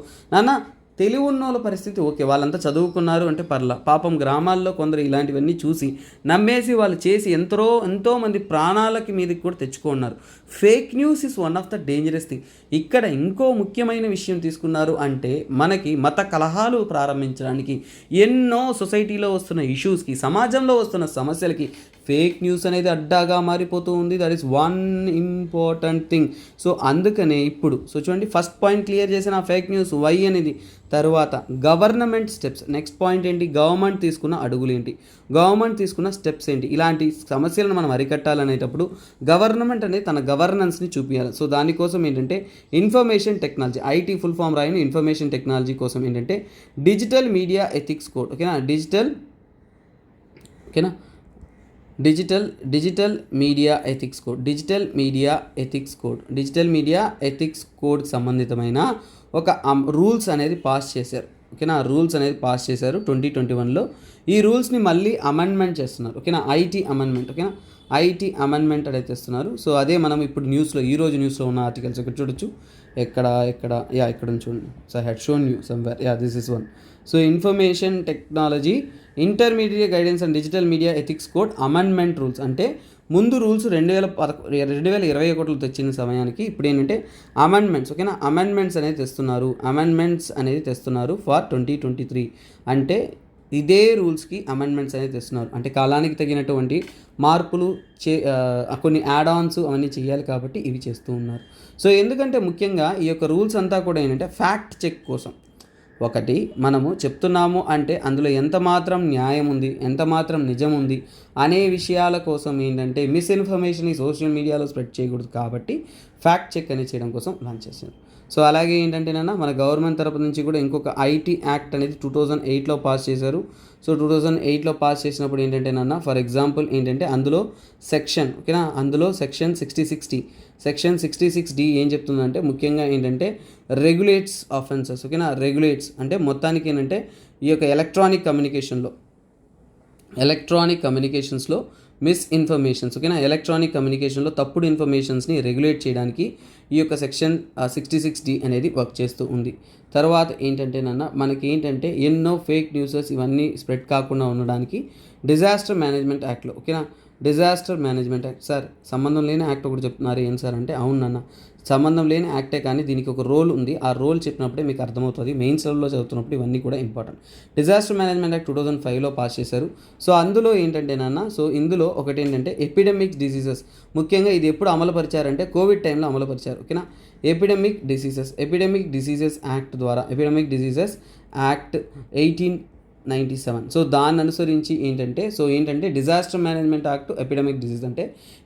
తెలివి ఉన్నోళ్ళ పరిస్థితి ఓకే, వాళ్ళంతా చదువుకున్నారు అంటే పర్లా. పాపం గ్రామాల్లో కొందరు ఇలాంటివన్నీ చూసి నమ్మేసి వాళ్ళు చేసి ఎంతో మంది ప్రాణాలకి మీదకి కూడా తెచ్చుకున్నారు. Fake news is one of the dangerous thing. ఇక్కడ ఇంకో ముఖ్యమైన విషయం తీసుకున్నారు అంటే మనకి మత కలహాలు ప్రారంభించడానికి ఎన్నో సొసైటీలో వస్తున్న ఇష్యూస్కి, సమాజంలో వస్తున్న సమస్యలకి ఫేక్ న్యూస్ అనేది అడ్డాగా మారిపోతూ ఉంది. That is one important thing. So అందుకనే ఇప్పుడు చూడండి, ఫస్ట్ పాయింట్ క్లియర్ చేసిన ఫేక్ న్యూస్ వై అనేది. తర్వాత గవర్నమెంట్ స్టెప్స్. నెక్స్ట్ పాయింట్ ఏంటి, గవర్నమెంట్ తీసుకున్న అడుగులు ఏంటి, గవర్నమెంట్ తీసుకున్న స్టెప్స్ ఏంటి. ఇలాంటి సమస్యలను మనం అరికట్టాలనేటప్పుడు గవర్నమెంట్ అనేది తన గవర్నెన్స్ని చూపించాలి. సో దానికోసం ఏంటంటే information technology, IT full form రాయని ఇన్ఫర్మేషన్ టెక్నాలజీ కోసం ఏంటంటే డిజిటల్ మీడియా ఎథిక్స్ కోడ్. ఓకేనా, digital media ethics code, digital media ethics కోడ్కి సంబంధితమైన ఒక రూల్స్ అనేది పాస్ చేశారు. ఓకేనా, రూల్స్ అనేది పాస్ చేశారు 2021లో. ఈ రూల్స్ని మళ్ళీ అమెండ్మెంట్ చేస్తున్నారు. ఓకేనా, ఐటీ అమెండ్మెంట్ అనేది తెస్తున్నారు. సో అదే మనం ఇప్పుడు ఈరోజు న్యూస్లో ఉన్న ఆర్టికల్స్ ఇక్కడ చూడొచ్చు. ఇక్కడ చూడండి. So I had shown you somewhere. This is one. So information technology intermediate guidance and digital media ethics code amendment rules. అంటే ముందు రూల్స్ 2021లో తెచ్చిన సమయానికి ఇప్పుడు ఏంటంటే అమెండ్మెంట్స్. ఓకేనా, అమెండ్మెంట్స్ అనేది తెస్తున్నారు ఫర్ 2023. అంటే ఇదే రూల్స్కి అమెండ్మెంట్స్ అనేది తెస్తున్నారు. అంటే కాలానికి తగినటువంటి మార్పులు కొన్ని యాడ్ ఆన్స్ అవన్నీ చేయాలి కాబట్టి ఇవి చేస్తూ ఉన్నారు. సో ఎందుకంటే ముఖ్యంగా ఈ యొక్క రూల్స్ అంతా కూడా ఏంటంటే ఫ్యాక్ట్ చెక్ కోసం. ఒకటి మనము చెప్తున్నాము అంటే అందులో ఎంత మాత్రం న్యాయం ఉంది, ఎంత మాత్రం నిజం ఉంది అనే విషయాల కోసం ఏంటంటే మిస్ఇన్ఫర్మేషన్ ఈ సోషల్ మీడియాలో స్ప్రెడ్ చేయకూడదు కాబట్టి ఫ్యాక్ట్ చెక్ అనేది చేయడం కోసం లాంచ్ చేశారు. సో అలాగే ఏంటంటే మన గవర్నమెంట్ తరపు నుంచి కూడా ఇంకొక ఐటీ యాక్ట్ అనేది 2008లో పాస్ చేశారు. సో 2008లో పాస్ చేసినప్పుడు ఏంటంటే ఫర్ ఎగ్జాంపుల్ ఏంటంటే అందులో సెక్షన్ 66D ఏం చెప్తుందంటే ముఖ్యంగా ఏంటంటే రెగ్యులేట్స్ ఆఫెన్సెస్. ఓకేనా, రెగ్యులేట్స్ అంటే మొత్తానికి ఏంటంటే ఈ యొక్క ఎలక్ట్రానిక్ కమ్యూనికేషన్స్లో మిస్ఇన్ఫర్మేషన్స్. ఓకేనా, ఎలక్ట్రానిక్ కమ్యూనికేషన్లో తప్పుడు ఇన్ఫర్మేషన్స్ని రెగ్యులేట్ చేయడానికి ఈ యొక్క సెక్షన్ 66D అనేది వర్క్ చేస్తూ ఉంది. తర్వాత ఏంటంటే మనకి ఏంటంటే ఎన్నో ఫేక్ న్యూసెస్ ఇవన్నీ స్ప్రెడ్ కాకుండా ఉండడానికి డిజాస్టర్ మేనేజ్మెంట్ యాక్ట్లో. ఓకేనా, డిజాస్టర్ మేనేజ్మెంట్ యాక్ట్. సార్ సంబంధం లేని యాక్ట్ ఒకటి చెప్తున్నారు ఏం సార్ అంటే, అవునన్న సంబంధం లేని యాక్టే కానీ దీనికి ఒక రోల్ ఉంది. ఆ రోల్ చెప్పినప్పుడే మీకు అర్థమవుతుంది. మెయిన్స్ లెవెల్లో చదువుతున్నప్పుడు ఇవన్నీ కూడా ఇంపార్టెంట్. డిజాస్టర్ మేనేజ్మెంట్ యాక్ట్ 2005లో పాస్ చేశారు. సో అందులో ఏంటంటే సో ఇందులో ఒకటి ఏంటంటే ఎపిడమిక్ డిసీజెస్. ముఖ్యంగా ఇది ఎప్పుడు అమలు పరిచారంటే కోవిడ్ టైంలో అమలు పరిచారు. ఓకేనా, ఎపిడమిక్ డిసీజెస్ యాక్ట్ ద్వారా, ఎపిడమిక్ డిసీజెస్ యాక్ట్ 1897. సో దాన్ని అనుసరించి ఏంటంటే disaster management act, epidemic disease అంటే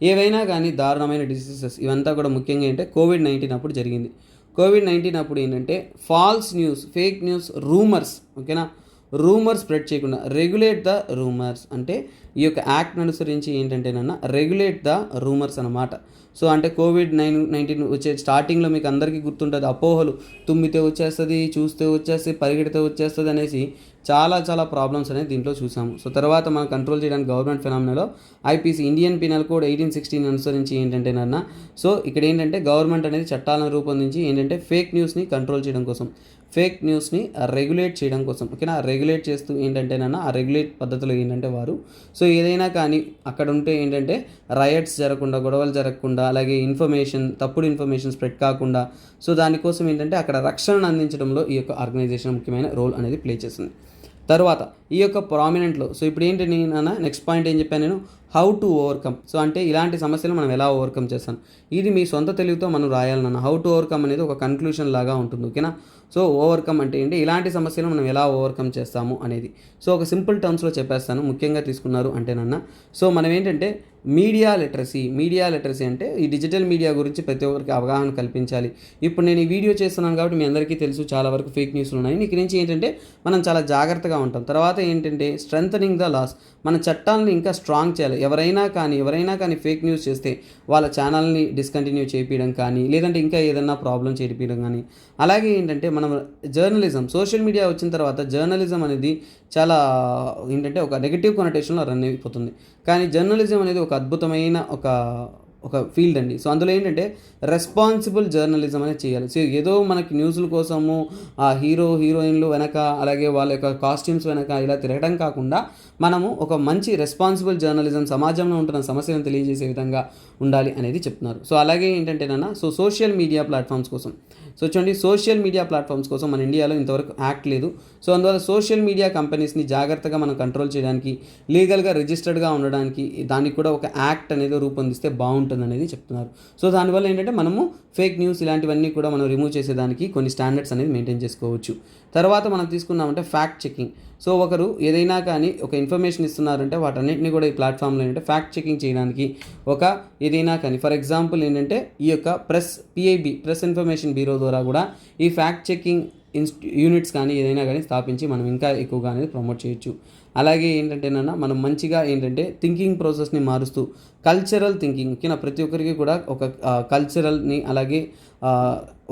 ఏవైనా కానీ దారుణమైన డిసీజెస్ ఇవంతా కూడా ముఖ్యంగా ఏంటంటే కోవిడ్-19 అప్పుడు జరిగింది. కోవిడ్-19 అప్పుడు ఏంటంటే false news, fake news, rumours. ఓకేనా, రూమర్స్ స్ప్రెడ్ చేయకుండా రెగ్యులేట్ ద రూమర్స్. అంటే ఈ యొక్క యాక్ట్ని అనుసరించి ఏంటంటే రెగ్యులేట్ ద రూమర్స్ అన్నమాట. సో అంటే కోవిడ్-19 వచ్చే స్టార్టింగ్లో మీకు అందరికీ గుర్తుంటుంది, అపోహలు, తుమ్మితే వచ్చేస్తుంది, చూస్తే వచ్చేస్తుంది, పరిగెడితే వచ్చేస్తుంది అనేసి చాలా ప్రాబ్లమ్స్ అనేది దీంట్లో చూసాము. సో తర్వాత మనం కంట్రోల్ చేయడానికి గవర్నమెంట్ ఫినామినాలో ఐపీసీ, ఇండియన్ పీనల్ కోడ్ 1816 అనుసరించి ఏంటంటే సో ఇక్కడ ఏంటంటే గవర్నమెంట్ అనేది చట్టాలను రూపొందించి ఏంటంటే ఫేక్ న్యూస్ని కంట్రోల్ చేయడం కోసం, ఫేక్ న్యూస్ని రెగ్యులేట్ చేయడం కోసం. ఓకేనా, రెగ్యులేట్ చేస్తూ ఏంటంటే ఆ రెగ్యులేట్ పద్ధతిలో ఏంటంటే వారు సో ఏదైనా కానీ అక్కడ ఉంటే ఏంటంటే రయట్స్ జరగకుండా, గొడవలు జరగకుండా, అలాగే తప్పుడు ఇన్ఫర్మేషన్ స్ప్రెడ్ కాకుండా, సో దానికోసం ఏంటంటే అక్కడ రక్షణను అందించడంలో ఈ యొక్క ఆర్గనైజేషన్ ముఖ్యమైన రోల్ అనేది ప్లే చేస్తుంది. తర్వాత ఈ యొక్క ప్రామినెంట్లో సో ఇప్పుడు ఏంటి నెక్స్ట్ పాయింట్ ఏం చెప్పాను నేను, హౌ టు ఓవర్కమ్. సో అంటే ఇలాంటి సమస్యలు మనం ఎలా ఓవర్కమ్ చేస్తాం, ఇది మీ సొంత తెలివితో మనం రాయాలన్నా. హౌ టు ఓవర్కమ్ అనేది ఒక కన్క్లూషన్ లాగా ఉంటుంది. ఓకేనా, సో ఓవర్కమ్ అంటే ఏంటి, ఇలాంటి సమస్యలు మనం ఎలా ఓవర్కమ్ చేస్తాము అనేది. సో ఒక సింపుల్ టర్మ్స్లో చెప్పేస్తాను. ముఖ్యంగా తీసుకున్నారు అంటే సో మనం ఏంటంటే మీడియా లిటరసీ అంటే ఈ డిజిటల్ మీడియా గురించి ప్రతి ఒక్కరికి అవగాహన కల్పించాలి. ఇప్పుడు నేను ఈ వీడియో చేస్తున్నాను కాబట్టి మీ అందరికీ తెలుసు చాలా వరకు ఫేక్ న్యూస్లు ఉన్నాయి. నీకు నుంచి ఏంటంటే మనం చాలా జాగ్రత్తగా ఉంటాం. తర్వాత ఏంటంటే స్ట్రెంథనింగ్ ద లాస్, మన చట్టాలను ఇంకా స్ట్రాంగ్ చేయాలి. ఎవరైనా కానీ ఫేక్ న్యూస్ చేస్తే వాళ్ళ ఛానల్ని డిస్కంటిన్యూ చేయించడం కానీ, లేదంటే ఇంకా ఏదైనా ప్రాబ్లం చేయించడం కానీ. అలాగే ఏంటంటే మనం సోషల్ మీడియా వచ్చిన తర్వాత జర్నలిజం అనేది చాలా ఏంటంటే ఒక నెగిటివ్ కొనటేషన్లో రన్ అయిపోతుంది. కానీ జర్నలిజం అనేది ఒక అద్భుతమైన ఒక ఫీల్డ్ అండి. సో అందులో ఏంటంటే రెస్పాన్సిబుల్ జర్నలిజం అనేది చేయాలి. సో ఏదో మనకి న్యూస్ల కోసము ఆ హీరోయిన్లు వెనక, అలాగే వాళ్ళ యొక్క కాస్ట్యూమ్స్ వెనక ఇలా తిరగడం కాకుండా మనము ఒక మంచి రెస్పాన్సిబుల్ జర్నలిజం, సమాజంలో ఉంటున్న సమస్యలను తెలియజేసే విధంగా ఉండాలి అనేది చెప్తున్నారు. సో అలాగే ఏంటంటేనన్నా సోషల్ మీడియా ప్లాట్ఫామ్స్ కోసం చూడండి, సోషల్ మీడియా ప్లాట్ఫామ్స్ కోసం మన ఇండియాలో ఇంతవరకు యాక్ట్ లేదు. సో అందువల్ల సోషల్ మీడియా కంపెనీస్ని జాగ్రత్తగా మనం కంట్రోల్ చేయడానికి, లీగల్గా రిజిస్టర్డ్గా ఉండడానికి దానికి కూడా ఒక యాక్ట్ అనేది రూపొందిస్తే బాగుంటుంది అనేది చెప్తున్నారు. సో దానివల్ల ఏంటంటే మనము ఫేక్ న్యూస్ ఇలాంటివన్నీ కూడా మనం రిమూవ్ చేసేదానికి కొన్ని స్టాండర్డ్స్ అనేది మెయింటైన్ చేసుకోవచ్చు. తర్వాత మనం తీసుకున్నామంటే ఫ్యాక్ట్ చెకింగ్. సో ఒకరు ఏదైనా కానీ ఒక ఇన్ఫర్మేషన్ ఇస్తున్నారంటే వాటన్నిటిని కూడా ఈ ప్లాట్ఫామ్లో ఏంటంటే ఫ్యాక్ట్ చెకింగ్ చేయడానికి ఒక ఏదైనా కానీ ఫర్ ఎగ్జాంపుల్ ఏంటంటే ఈ యొక్క PIB ప్రెస్ ఇన్ఫర్మేషన్ బ్యూరో ద్వారా కూడా ఈ ఫ్యాక్ట్ చెకింగ్ యూనిట్స్ కానీ ఏదైనా కానీ స్థాపించి మనం ఇంకా ఎక్కువగా అనేది ప్రమోట్ చేయొచ్చు. అలాగే ఏంటంటేనన్నా మనం మంచిగా ఏంటంటే థింకింగ్ ప్రాసెస్ని మారుస్తూ కల్చరల్ థింకింగ్ ముఖ్యంగా ప్రతి ఒక్కరికి కూడా ఒక కల్చరల్ని అలాగే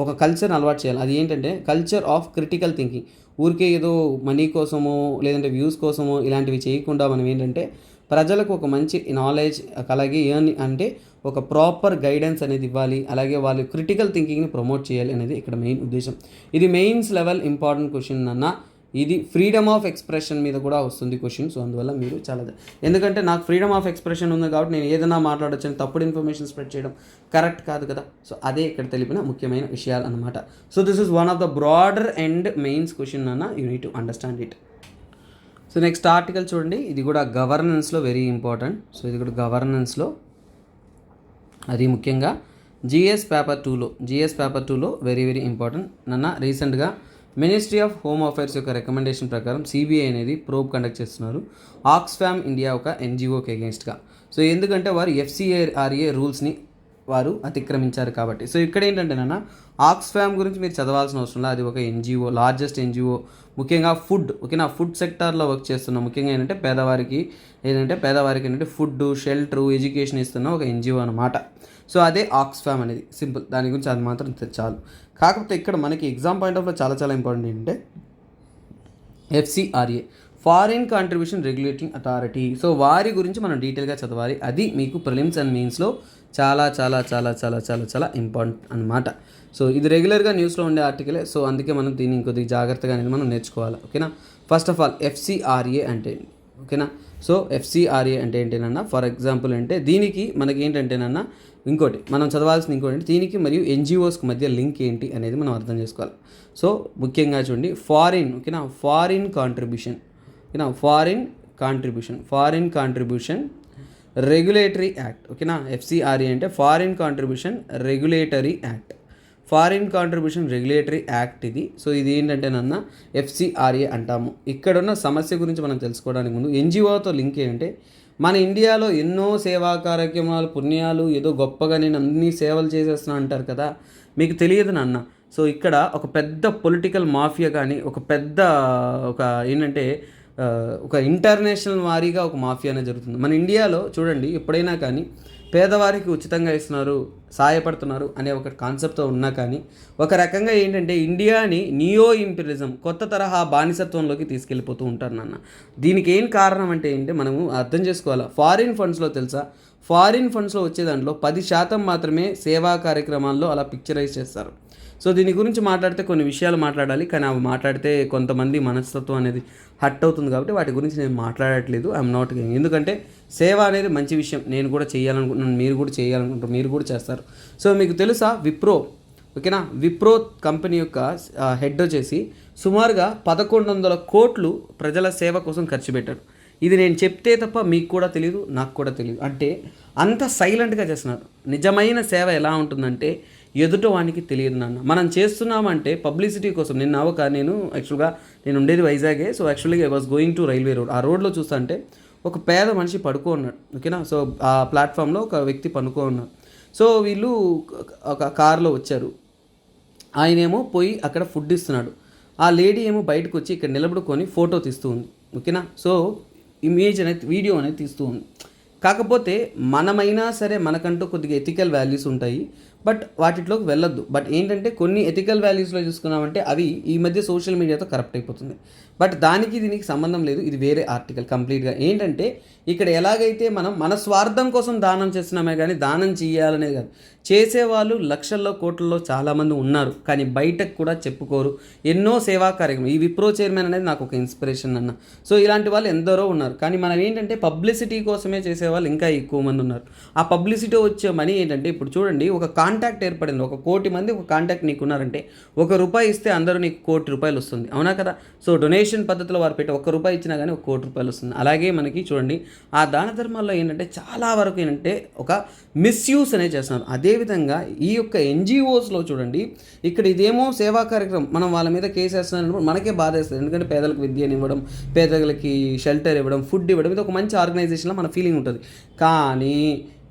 ఒక కల్చర్ని అలవాటు చేయాలి. అది ఏంటంటే కల్చర్ ఆఫ్ క్రిటికల్ థింకింగ్. ఊరికే ఏదో మనీ కోసమో లేదంటే వ్యూస్ కోసమో ఇలాంటివి చేయకుండా మనం ఏంటంటే ప్రజలకు ఒక మంచి నాలెడ్జ్ అలాగే అంటే ఒక ప్రాపర్ గైడెన్స్ అనేది ఇవ్వాలి. అలాగే వాళ్ళు క్రిటికల్ థింకింగ్ని ప్రమోట్ చేయాలి అనేది ఇక్కడ మెయిన్ ఉద్దేశం. ఇది మెయిన్స్ లెవెల్ ఇంపార్టెంట్ క్వశ్చన్ అన్న. ఇది ఫ్రీడమ్ ఆఫ్ ఎక్స్ప్రెషన్ మీద కూడా వస్తుంది క్వశ్చన్. సో అందువల్ల మీరు ఎందుకంటే నాకు ఫ్రీడమ్ ఆఫ్ ఎక్స్ప్రెషన్ ఉంది కాబట్టి నేను ఏదైనా మాట్లాడొచ్చు అని తప్పుడు ఇన్ఫర్మేషన్ స్ప్రెడ్ చేయడం కరెక్ట్ కాదు కదా. సో అదే ఇక్కడ తెలిపిన ముఖ్యమైన విషయాలు అనమాట. So this is one of the broader and mains question అన్న, you need to understand it. So next article చూడండి, ఇది కూడా గవర్నెన్స్లో వెరీ ఇంపార్టెంట్. సో ఇది కూడా గవర్నెన్స్లో అది ముఖ్యంగా జిఎస్ పేపర్ 2లో వెరీ వెరీ ఇంపార్టెంట్ నన్న. రీసెంట్గా మినిస్ట్రీ ఆఫ్ హోమ్ అఫైర్స్ యొక్క రికమెండేషన్ ప్రకారం సిబిఐ అనేది ప్రోబ్ కండక్ట్ చేస్తున్నారు ఆక్స్ఫామ్ ఇండియా ఒక ఎన్జిఓకి అగేన్స్ట్గా. సో ఎందుకంటే వారు FCRA రూల్స్ని వారు అతిక్రమించారు కాబట్టి. సో ఇక్కడ ఏంటంటేనన్నా ఆక్స్ఫామ్ గురించి మీరు చదవాల్సిన అవసరం లేదు. అది ఒక ఎన్జిఓ, లార్జెస్ట్ ఎన్జిఓ, ముఖ్యంగా ఫుడ్ సెక్టార్లో వర్క్ చేస్తున్న ముఖ్యంగా ఏంటంటే పేదవారికి ఏంటంటే ఫుడ్, షెల్టర్, ఎడ్యుకేషన్ ఇస్తున్న ఒక ఎన్జిఓ అనమాట. సో అదే ఆక్స్ఫామ్ అనేది, సింపుల్. దాని గురించి అది మాత్రం చాలు. కాకపోతే ఇక్కడ మనకి ఎగ్జామ్ పాయింట్ ఆఫ్ చాలా చాలా ఇంపార్టెంట్ ఏంటంటే FCRA, foreign contribution regulating authority. So వారి గురించి మనం డీటెయిల్గా చదవాలి. అది మీకు ప్రిలిమ్స్ అండ్ మెయిన్స్లో చాలా చాలా చాలా చాలా చాలా చాలా ఇంపార్టెంట్ అనమాట. సో ఇది రెగ్యులర్గా న్యూస్లో ఉండే ఆర్టికలే. సో అందుకే మనం దీన్ని ఇంకొద్దిగా జాగ్రత్తగా అనేది మనం నేర్చుకోవాలి. ఓకేనా. ఫస్ట్ ఆఫ్ ఆల్ FCRA అంటే ఓకేనా. సో FCRA అంటే ఏంటేనన్నా, ఫర్ ఎగ్జాంపుల్ అంటే దీనికి మనకి ఏంటంటేనన్నా ఇంకోటి మనం చదవాల్సింది ఇంకోటి, దీనికి మరియు NGOస్కి మధ్య లింక్ ఏంటి అనేది మనం అర్థం చేసుకోవాలి. సో ముఖ్యంగా చూడండి ఫారిన్ కాంట్రిబ్యూషన్ రెగ్యులేటరీ యాక్ట్. ఓకేనా. FCRA అంటే ఫారిన్ కాంట్రిబ్యూషన్ రెగ్యులేటరీ యాక్ట్ ఇది. సో ఇది ఏంటంటేనన్నా FCRA అంటాము. ఇక్కడున్న సమస్య గురించి మనం తెలుసుకోవడానికి ముందు NGOతో లింక్ ఏంటంటే మన ఇండియాలో ఎన్నో సేవా కార్యక్రమాలు, పుణ్యాలు, ఏదో గొప్పగా నేను అన్ని సేవలు చేసేస్తున్నా అంటారు కదా, మీకు తెలియదు నాన్న. సో ఇక్కడ ఒక పెద్ద పొలిటికల్ మాఫియా కానీ ఒక ఇంటర్నేషనల్ వారీగా ఒక మాఫియా అనేది జరుగుతుంది మన ఇండియాలో. చూడండి, ఎప్పుడైనా కానీ పేదవారికి ఉచితంగా ఇస్తున్నారు, సహాయపడుతున్నారు అనే ఒక కాన్సెప్ట్తో ఉన్నా కానీ ఒక రకంగా ఏంటంటే ఇండియాని నియో ఇంపీరియలిజం, కొత్త తరహా బానిసత్వంలోకి తీసుకెళ్ళిపోతూ ఉంటారు నాన్న. దీనికి ఏం కారణం అంటే ఏంటంటే మనము అర్థం చేసుకోవాలి. ఫారిన్ ఫండ్స్లో వచ్చే దాంట్లో 10% మాత్రమే సేవా కార్యక్రమాల్లో అలా పిక్చరైజ్ చేస్తారు. సో దీని గురించి మాట్లాడితే కొన్ని విషయాలు మాట్లాడాలి, కానీ అవి మాట్లాడితే కొంతమంది మనస్తత్వం అనేది హట్ అవుతుంది కాబట్టి వాటి గురించి నేను మాట్లాడట్లేదు. I'm not going. ఎందుకంటే సేవ అనేది మంచి విషయం, నేను కూడా చేయాలనుకుంటున్నాను, మీరు కూడా చేయాలనుకుంటారు, మీరు కూడా చేస్తారు. సో మీకు తెలుసా విప్రో కంపెనీ యొక్క హెడ్ వచ్చేసి సుమారుగా 1100 కోట్లు ప్రజల సేవ కోసం ఖర్చు పెట్టాడు. ఇది నేను చెప్తే తప్ప మీకు కూడా తెలియదు, నాకు కూడా తెలియదు. అంటే అంత సైలెంట్గా చేస్తున్నారు. నిజమైన సేవ ఎలా ఉంటుందంటే ఎదుట వానికి తెలియదు నాన్న. మనం చేస్తున్నామంటే పబ్లిసిటీ కోసం. నేను నేను ఉండేది వైజాగే. సో యాక్చువల్గా I was going to railway road. ఆ రోడ్లో చూస్తా అంటే ఒక పేద మనిషి పడుకో ఉన్నాడు. ఓకేనా. సో ఆ ప్లాట్ఫామ్లో ఒక వ్యక్తి పడుకో ఉన్నాడు. సో వీళ్ళు ఒక కారులో వచ్చారు. ఆయనేమో పోయి అక్కడ ఫుడ్ ఇస్తున్నాడు. ఆ లేడీ ఏమో బయటకు వచ్చి ఇక్కడ నిలబడుకొని ఫోటో తీస్తూ ఉంది. ఓకేనా. సో వీడియో అనేది తీస్తూ ఉంది. కాకపోతే మనమైనా సరే మనకంటూ కొద్దిగా ఎథికల్ వాల్యూస్ ఉంటాయి. బట్ వాటిలోకి వెళ్ళొద్దు. బట్ ఏంటంటే కొన్ని ఎథికల్ వాల్యూస్లో చూసుకున్నామంటే అవి ఈ మధ్య సోషల్ మీడియాతో కరప్ట్ అయిపోతుంది. బట్ దానికి దీనికి సంబంధం లేదు, ఇది వేరే ఆర్టికల్ కంప్లీట్గా. ఏంటంటే ఇక్కడ ఎలాగైతే మనం మన స్వార్థం కోసం దానం చేస్తున్నామే కానీ దానం చేయాలనేది కాదు. చేసేవాళ్ళు లక్షల్లో కోట్లలో చాలామంది ఉన్నారు, కానీ బయటకు కూడా చెప్పుకోరు. ఎన్నో సేవా కార్యక్రమం, ఈ విప్రో చైర్మన్ అనేది నాకు ఒక ఇన్స్పిరేషన్ అన్న. సో ఇలాంటి వాళ్ళు ఎందరో ఉన్నారు, కానీ మనం ఏంటంటే పబ్లిసిటీ కోసమే చేసేవాళ్ళు ఇంకా ఎక్కువ మంది ఉన్నారు. ఆ పబ్లిసిటీ వచ్చే మనీ ఏంటంటే ఇప్పుడు చూడండి, ఒక కాంటాక్ట్ ఏర్పడింది, 1 కోటి మంది ఒక కాంటాక్ట్ నీకున్నారంటే ₹1 ఇస్తే అందరూ నీకు ₹1,00,00,000 వస్తుంది, అవునా కదా? సో డొనేషన్ పద్ధతిలో వారు పెట్టి ₹1 ఇచ్చినా కానీ ₹1,00,00,000 వస్తుంది. అలాగే మనకి చూడండి ఆ దాన ధర్మాల్లో ఏంటంటే చాలా వరకు ఏంటంటే ఒక మిస్యూస్ అనేది చేస్తున్నారు. అదేవిధంగా ఈ యొక్క ఎన్జిఓస్లో చూడండి, ఇక్కడ ఇదేమో సేవా కార్యక్రమం, మనం వాళ్ళ మీద కేసు వేస్తున్నప్పుడు మనకే బాధ వేస్తుంది. ఎందుకంటే పేదలకు విద్యను ఇవ్వడం, పేదలకి షెల్టర్ ఇవ్వడం, ఫుడ్ ఇవ్వడం, ఇది ఒక మంచి ఆర్గనైజేషన్లో మన ఫీలింగ్ ఉంటుంది. కానీ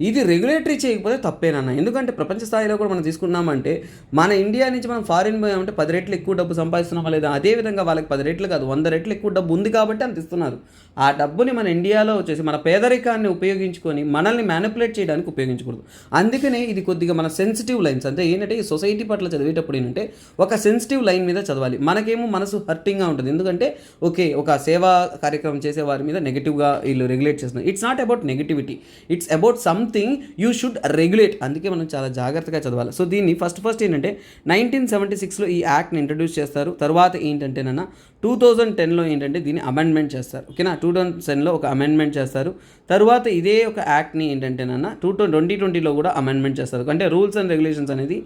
ఇది రెగ్యులేటరీ చేయకపోతే తప్పేనన్న. ఎందుకంటే ప్రపంచ స్థాయిలో కూడా మనం తీసుకున్నామంటే మన ఇండియా నుంచి మనం ఫారిన్ పోయామంటే 10 రెట్లు ఎక్కువ డబ్బు సంపాదిస్తున్నామా లేదా? అదేవిధంగా వాళ్ళకి 10 రెట్లు కాదు 100 రెట్లు ఎక్కువ డబ్బు ఉంది కాబట్టి అంత ఇస్తున్నారు. ఆ డబ్బుని మన ఇండియాలో వచ్చేసి మన పేదరికాన్ని ఉపయోగించుకొని మనల్ని మ్యానిపులేట్ చేయడానికి ఉపయోగించకూడదు. అందుకనే ఇది కొద్దిగా మన సెన్సిటివ్ లైన్స్, అంటే ఏంటంటే ఈ సొసైటీ పట్ల చదివేటప్పుడు ఏంటంటే ఒక సెన్సిటివ్ లైన్ మీద చదవాలి. మనకేమో మనసు హర్టింగ్గా ఉంటుంది, ఎందుకంటే ఓకే ఒక సేవా కార్యక్రమం చేసే వారి మీద నెగిటివ్గా వీళ్ళు రెగ్యులేట్ చేస్తున్నారు. It's not about negativity, it's about something you should regulate. అందుకే మనం చాలా జాగ్రత్తగా చదవాలి. సో దీన్ని ఫస్ట్ ఏంటంటే 1976లో ఈ యాక్ట్ని ఇంట్రడ్యూస్ చేస్తారు. తర్వాత ఏంటంటేనన్నా 2010లో ఏంటంటే దీన్ని అమెండ్మెంట్ చేస్తారు. ఓకేనా, 2010లో ఒక అమెండ్మెంట్ చేస్తారు. తర్వాత ఇదే ఒక యాక్ట్ని ఏంటంటేనన్నా 2020లో కూడా అమెండ్మెంట్ చేస్తారు. అంటే రూల్స్ అండ్ రెగ్యులేషన్స్ అనేది